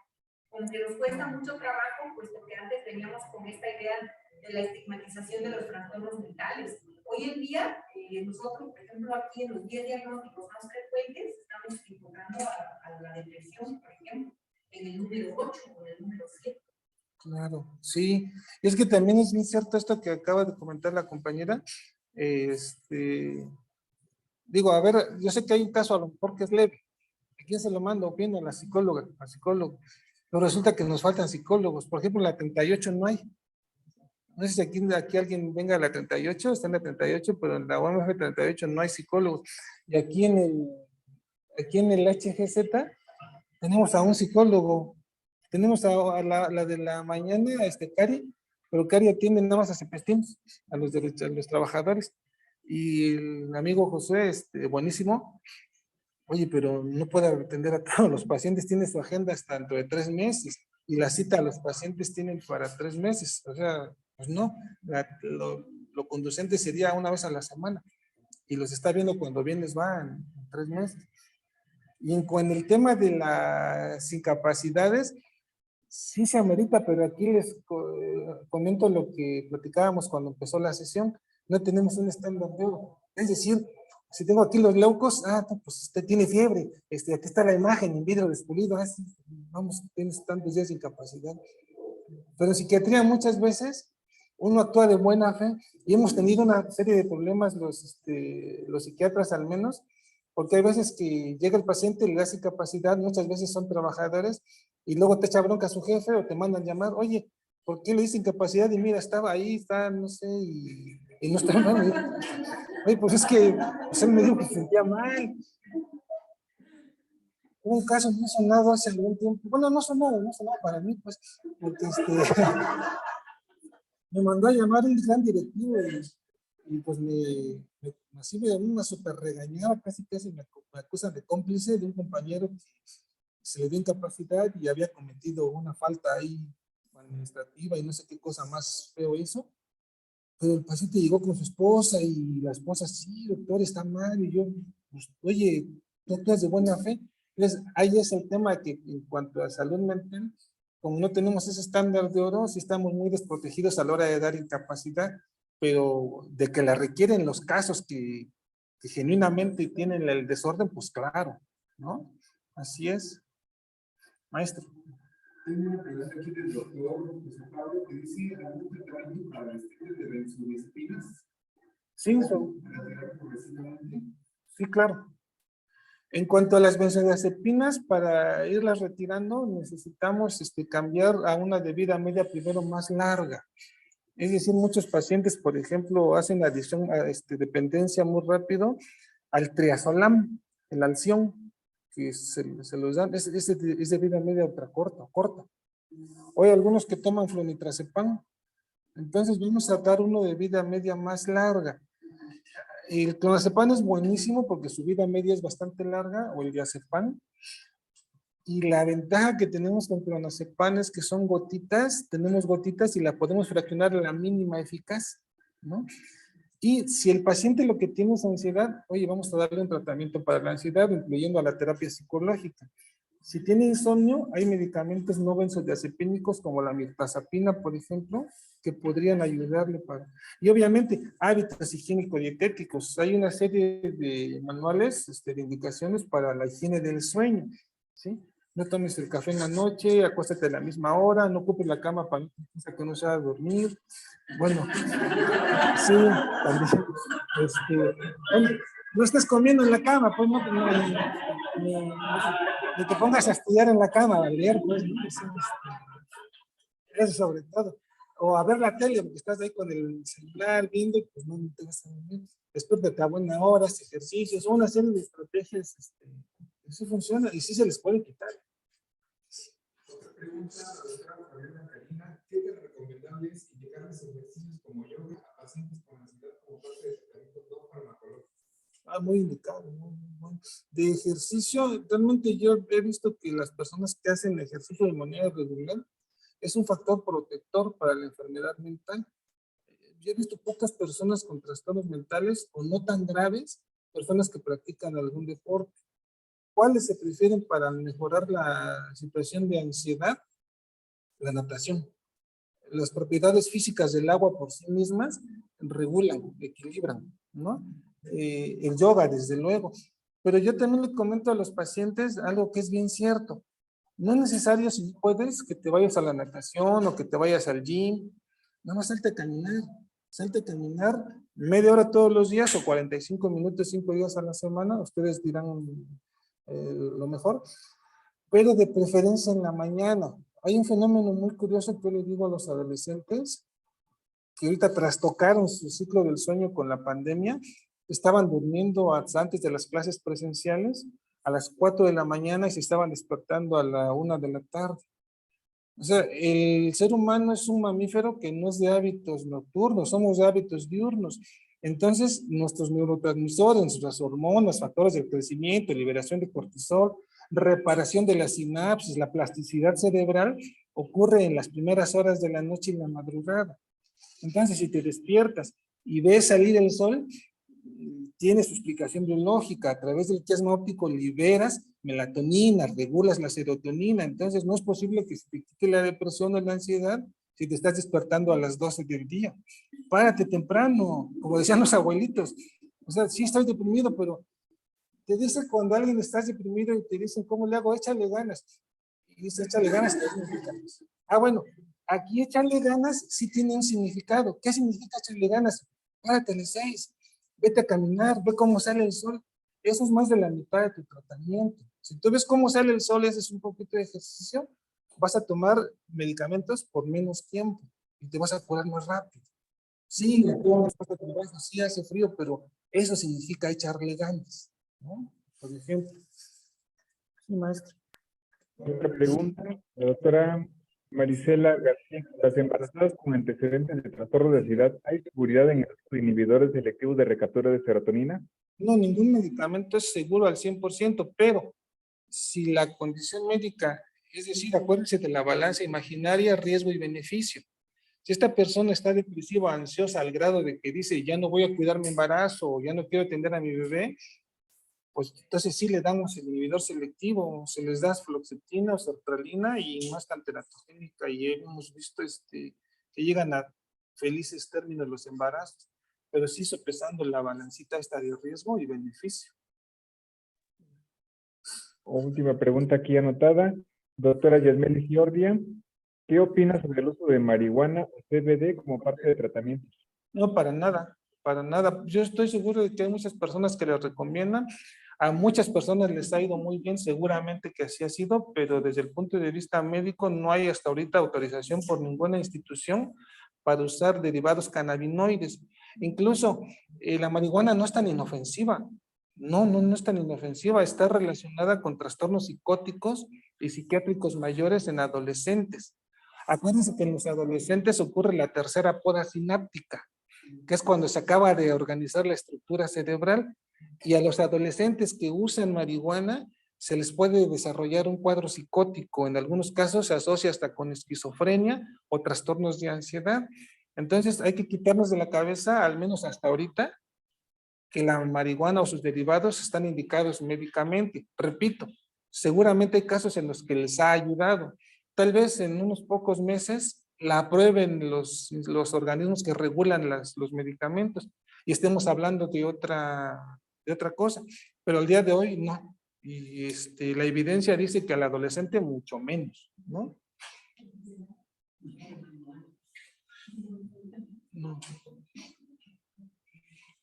Como que nos cuesta mucho trabajo, puesto que antes veníamos con esta idea de la estigmatización de los trastornos mentales. Hoy en día, nosotros, por ejemplo, aquí en los 10 diagnósticos más frecuentes, estamos enfocando a la depresión, por ejemplo, en el número 8 o en el número 7. Claro, sí. Y es que también es bien cierto esto que acaba de comentar la compañera. Digo, a ver, yo sé que hay un caso a lo mejor que es leve. ¿A quién se lo mando? Bien, a la psicóloga, al psicólogo. Pero resulta que nos faltan psicólogos. Por ejemplo, en la 38 no hay. No sé si aquí alguien venga a la 38, está en la 38, pero en la UMF 38 no hay psicólogos. Y aquí en el HGZ tenemos a un psicólogo. Tenemos a la de la mañana, Cari, pero Cari atiende nada más a CEPESTIMS, a los trabajadores. Y el amigo José, buenísimo, oye, pero no puede atender a todos los pacientes, tiene su agenda hasta dentro de 3 meses, y la cita a los pacientes tienen para 3 meses, o sea, pues no, lo conducente sería una vez a la semana, y los está viendo cuando vienes van en 3 meses. Y en el tema de las incapacidades, sí se amerita, pero aquí les comento lo que platicábamos cuando empezó la sesión. No tenemos un estándar de oro. Es decir, si tengo aquí los leucos, pues usted tiene fiebre, aquí está la imagen en vidrio despulido, sí, vamos, tienes tantos días de incapacidad. Pero en psiquiatría muchas veces uno actúa de buena fe y hemos tenido una serie de problemas los psiquiatras al menos, porque hay veces que llega el paciente, le das incapacidad, muchas veces son trabajadores, y luego te echa bronca a su jefe o te mandan llamar, oye, ¿por qué le diste incapacidad? Y mira, estaba ahí, está, no sé, y no está mal. Oye, pues es que pues él me dijo que se sentía mal. Hubo un caso muy sonado hace algún tiempo, bueno, no sonado para mí, pues, porque me mandó a llamar un gran directivo y pues así me dio una super regañada, casi me acusan de cómplice de un compañero que se le dio incapacidad y había cometido una falta ahí administrativa y no sé qué cosa más feo hizo. Pero el paciente llegó con su esposa y la esposa, sí, doctor, está mal. Y yo, pues, oye, tú actúas de buena fe. Entonces, ahí es el tema que en cuanto a salud mental, como no tenemos ese estándar de oro, sí estamos muy desprotegidos a la hora de dar incapacidad, pero de que la requieren los casos que genuinamente tienen el desorden, pues claro, ¿no? Así es. Maestro. Tengo una pregunta aquí del doctor José Pablo que dice algún tratamiento para el estrés de benzodiazepinas. Sí, sí, claro. En cuanto a las benzodiazepinas, para irlas retirando, necesitamos cambiar a una de vida media primero más larga. Es decir, muchos pacientes, por ejemplo, hacen adicción a dependencia muy rápido al triazolam, el Alción, que se los dan, es de vida media ultra corta. O hay algunos que toman flunitrazepam. Entonces vamos a dar uno de vida media más larga. El clonazepam es buenísimo porque su vida media es bastante larga, o el diazepam. Y la ventaja que tenemos con clonazepam es que son gotitas, tenemos gotitas y la podemos fraccionar a la mínima eficaz, ¿no? Y si el paciente lo que tiene es ansiedad, oye, vamos a darle un tratamiento para la ansiedad, incluyendo a la terapia psicológica. Si tiene insomnio, hay medicamentos no benzodiazepínicos como la mirtazapina, por ejemplo, que podrían ayudarle para... Y obviamente, hábitos higiénico-dietéticos. Hay una serie de manuales, de indicaciones para la higiene del sueño, ¿sí? No tomes el café en la noche, acuéstate a la misma hora, no ocupes la cama para que no sea dormir. Bueno, sí, también. Bueno, no estés comiendo en la cama, pues no ni te pongas a estudiar en la cama, a leer, pues, ¿no? Eso sobre todo. O a ver la tele, porque estás ahí con el celular viendo y pues no te vas a dormir. Despiértate a buena hora, ejercicios, una serie de estrategias, sí funciona y sí se les puede quitar. Pregunta a la doctora Fabiana Karina, ¿qué tan recomendable es indicarles ejercicios como yoga a pacientes con ansiedad como parte de tratamientos no farmacológicos? Muy indicado, muy bueno. De ejercicio, realmente yo he visto que las personas que hacen ejercicio de manera regular es un factor protector para la enfermedad mental. Yo he visto pocas personas con trastornos mentales o no tan graves, personas que practican algún deporte. ¿Cuáles se prefieren para mejorar la situación de ansiedad? La natación. Las propiedades físicas del agua por sí mismas regulan, equilibran, ¿no? El yoga, desde luego. Pero yo también le comento a los pacientes algo que es bien cierto. No es necesario, si puedes, que te vayas a la natación o que te vayas al gym. Nada más salte a caminar. Salte a caminar media hora todos los días o 45 minutos, 5 días a la semana. Ustedes dirán lo mejor. Pero de preferencia en la mañana. Hay un fenómeno muy curioso que yo le digo a los adolescentes que ahorita trastocaron su ciclo del sueño con la pandemia, estaban durmiendo antes de las clases presenciales a las 4 de la mañana y se estaban despertando a la 1 de la tarde. O sea, el ser humano es un mamífero que no es de hábitos nocturnos, somos de hábitos diurnos. Entonces, nuestros neurotransmisores, nuestras hormonas, factores de crecimiento, liberación de cortisol, reparación de las sinapsis, la plasticidad cerebral, ocurre en las primeras horas de la noche y la madrugada. Entonces, si te despiertas y ves salir el sol, tiene su explicación biológica. A través del quiasma óptico liberas melatonina, regulas la serotonina. Entonces, no es posible que se te quite la depresión o la ansiedad si te estás despertando a las 12 del día. Párate temprano, como decían los abuelitos. O sea, sí estoy deprimido, pero te dicen cuando alguien estás deprimido y te dicen, ¿cómo le hago? Échale ganas. Y dice, échale ganas. Bueno, aquí echarle ganas sí tiene un significado. ¿Qué significa echarle ganas? Párate a las 6, vete a caminar, ve cómo sale el sol. Eso es más de la mitad de tu tratamiento. Si tú ves cómo sale el sol y haces un poquito de ejercicio, vas a tomar medicamentos por menos tiempo y te vas a curar más rápido. Sí, sí hace frío, pero eso significa echarle ganas, ¿no? Por ejemplo. Sí, maestro. Otra pregunta, la doctora Marisela García. Las embarazadas con antecedentes de trastorno de ansiedad, ¿hay seguridad en el uso de inhibidores selectivos de recaptura de serotonina? No, ningún medicamento es seguro al 100%, pero si la condición médica, es decir, acuérdense de la balanza imaginaria, riesgo y beneficio. Si esta persona está depresiva, ansiosa al grado de que dice, ya no voy a cuidar mi embarazo o ya no quiero atender a mi bebé, pues entonces sí le damos el inhibidor selectivo, se les da fluoxetina o sertralina y no es tan teratogénica y hemos visto que llegan a felices términos los embarazos, pero sí sopesando la balancita esta de riesgo y beneficio. Última pregunta aquí anotada. Doctora Yasmeli Giordia, ¿qué opina sobre el uso de marihuana o CBD como parte de tratamiento? No, para nada, para nada. Yo estoy seguro de que hay muchas personas que les recomiendan. A muchas personas les ha ido muy bien, seguramente que así ha sido, pero desde el punto de vista médico no hay hasta ahorita autorización por ninguna institución para usar derivados cannabinoides. Incluso la marihuana no es tan inofensiva. No es tan inofensiva. Está relacionada con trastornos psicóticos y psiquiátricos mayores en adolescentes. Acuérdense que en los adolescentes ocurre la tercera poda sináptica, que es cuando se acaba de organizar la estructura cerebral, y a los adolescentes que usan marihuana se les puede desarrollar un cuadro psicótico. En algunos casos se asocia hasta con esquizofrenia o trastornos de ansiedad. Entonces hay que quitarnos de la cabeza, al menos hasta ahorita, que la marihuana o sus derivados están indicados médicamente. Repito, seguramente hay casos en los que les ha ayudado. Tal vez en unos pocos meses la aprueben los organismos que regulan los medicamentos y estemos hablando de otra cosa, pero al día de hoy no. Y la evidencia dice que al adolescente mucho menos, ¿no? No.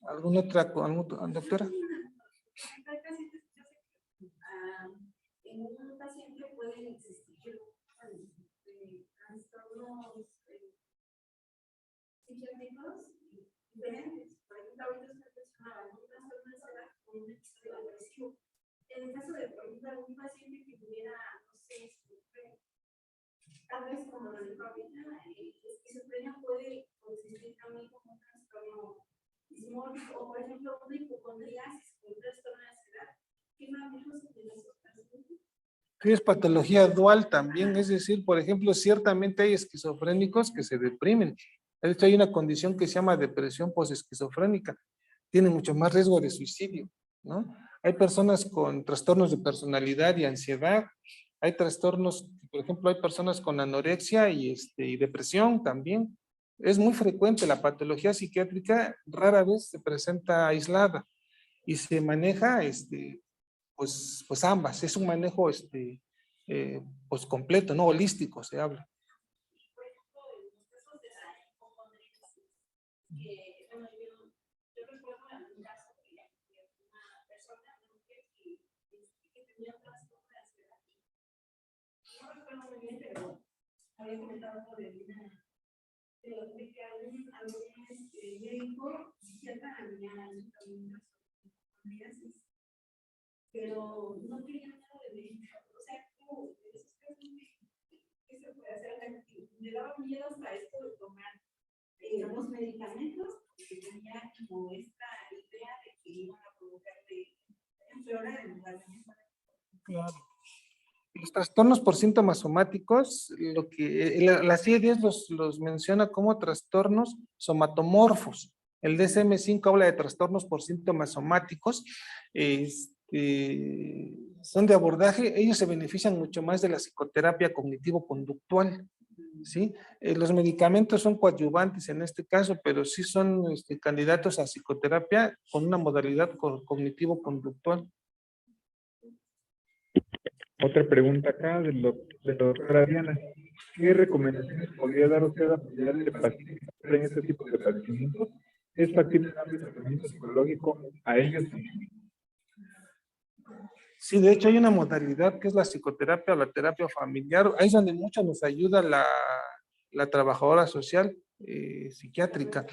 ¿Alguna otra, doctora? En un paciente pueden existir trastornos psiquiátricos diferentes. Por ejemplo, ahorita usted mencionaba un trastorno de ansiedad con un episodio agresivo. En el caso de, por ejemplo, un paciente que tuviera, no sé, tal vez como lo dijo ahorita, esquizofrenia puede consistir también como un trastorno dismórfico, o por ejemplo, una hipocondriasis, un trastorno de ansiedad. ¿Qué manejos de los pacientes? Sí, es patología dual también, es decir, por ejemplo, ciertamente hay esquizofrénicos que se deprimen. De hecho, hay una condición que se llama depresión posesquizofrénica. Tiene mucho más riesgo de suicidio, ¿no? Hay personas con trastornos de personalidad y ansiedad. Hay trastornos, por ejemplo, hay personas con anorexia y depresión también. Es muy frecuente la patología psiquiátrica, rara vez se presenta aislada y se maneja pues ambas, es un manejo pues completo, no holístico se habla. Por ejemplo, en los casos de la hipocondriasis, que, bueno, yo recuerdo en un caso que una persona, una mujer que tenía un trastorno de ansiedad. No recuerdo muy bien, pero había comentado por el de que algún médico psiquiatra había hecho también un trastorno de hipocondriasis, pero no tenía nada de medicar. O sea, ¿cómo? ¿Qué se puede hacer? Me daba miedo hasta esto de tomar los medicamentos, porque tenía como esta idea de que iban a provocarle empeorar en lugar de mejorar. Claro. Los trastornos por síntomas somáticos, la CIE-10 los menciona como trastornos somatomorfos. El DSM-5 habla de trastornos por síntomas somáticos, son de abordaje, ellos se benefician mucho más de la psicoterapia cognitivo-conductual, ¿sí? Los medicamentos son coadyuvantes en este caso, pero sí son candidatos a psicoterapia con una modalidad cognitivo-conductual. Otra pregunta acá de la doctora Diana. ¿Qué recomendaciones podría dar usted a familiares de pacientes que sufren este tipo de padecimientos? ¿Es factible darle tratamiento psicológico a ellos? Sí, de hecho hay una modalidad que es la psicoterapia o la terapia familiar. Ahí es donde mucho nos ayuda la trabajadora social psiquiátrica.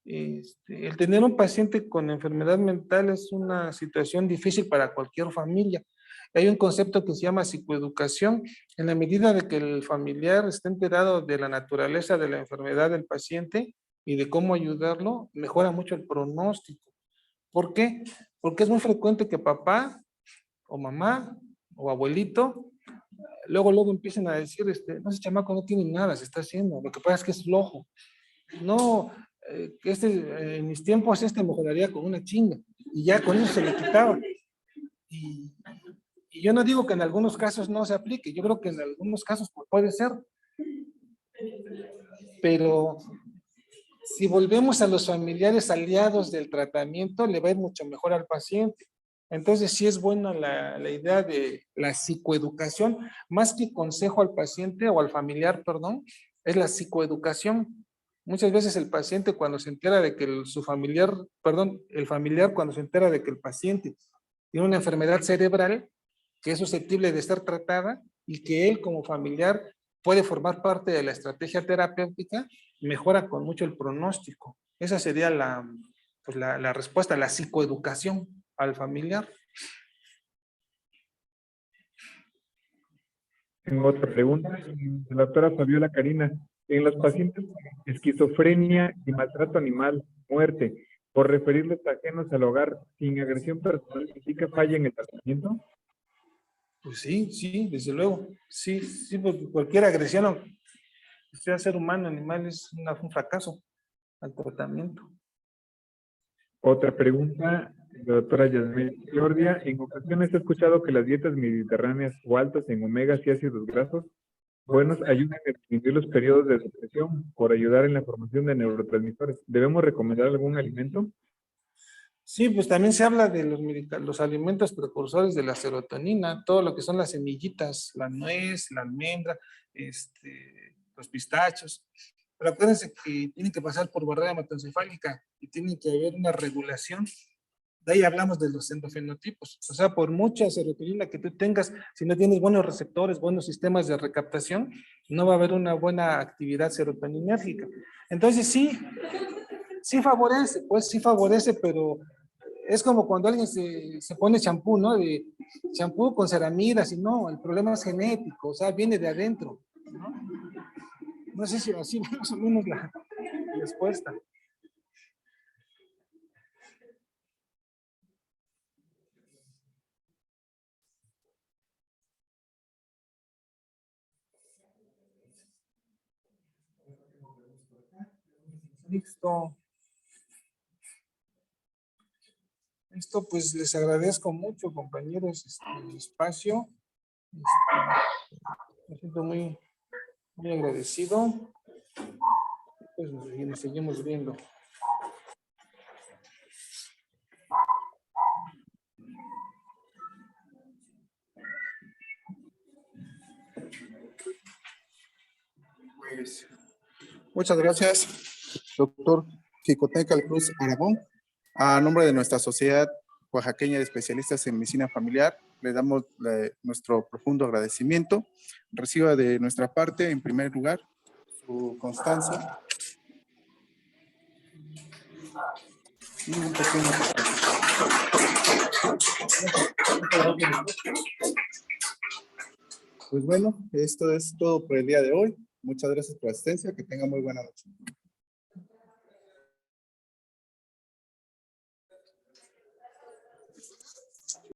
El tener un paciente con enfermedad mental es una situación difícil para cualquier familia. Hay un concepto que se llama psicoeducación. En la medida de que el familiar esté enterado de la naturaleza de la enfermedad del paciente y de cómo ayudarlo, mejora mucho el pronóstico. ¿Por qué? Porque es muy frecuente que papá o mamá o abuelito luego empiecen a decir, no, ese chamaco no tiene nada, se está haciendo, lo que pasa es que es flojo. No, en mis tiempos mejoraría con una chinga y ya con eso se le quitaba. Y yo no digo que en algunos casos no se aplique, yo creo que en algunos casos puede ser. Pero si volvemos a los familiares aliados del tratamiento, le va a ir mucho mejor al paciente. Entonces sí es buena la idea de la psicoeducación, más que consejo al paciente o al familiar, perdón, es la psicoeducación. Muchas veces el paciente cuando se entera de que el familiar cuando se entera de que el paciente tiene una enfermedad cerebral que es susceptible de ser tratada y que él como familiar puede formar parte de la estrategia terapéutica, mejora con mucho el pronóstico. Esa sería la respuesta, la psicoeducación al familiar. Tengo otra pregunta, de la doctora Fabiola Karina. En los pacientes con esquizofrenia y maltrato animal, muerte, por referirlos ajenos al hogar, sin agresión personal, ¿significa falla en el tratamiento? Pues sí, desde luego. Sí, porque cualquier agresión, sea ser humano, animal, es un fracaso al tratamiento. Otra pregunta, la doctora Yasmín Giordia. En ocasiones he escuchado que las dietas mediterráneas o altas en omegas y ácidos grasos buenos ayudan a disminuir los periodos de depresión por ayudar en la formación de neurotransmisores. ¿Debemos recomendar algún alimento? Sí, pues también se habla de los alimentos precursores de la serotonina, todo lo que son las semillitas, la nuez, la almendra, los pistachos. Pero acuérdense que tienen que pasar por barrera hematoencefálica y tiene que haber una regulación. De ahí hablamos de los endofenotipos. O sea, por mucha serotonina que tú tengas, si no tienes buenos receptores, buenos sistemas de recaptación, no va a haber una buena actividad serotoninérgica. Entonces sí favorece, pero es como cuando alguien se pone champú, ¿no? De champú con ceramidas y no, el problema es genético, o sea, viene de adentro, ¿no? No sé si así más o menos la respuesta. Listo. Esto pues les agradezco mucho, compañeros, el espacio. Me siento muy agradecido. Pues nos seguimos viendo. Pues, muchas gracias, doctor Jicoteca Cruz Aragón. A nombre de nuestra Sociedad Oaxaqueña de Especialistas en Medicina Familiar, le damos nuestro profundo agradecimiento. Reciba de nuestra parte, en primer lugar, su constancia. Y un pequeño... Pues bueno, esto es todo por el día de hoy. Muchas gracias por la asistencia. Que tenga muy buena noche.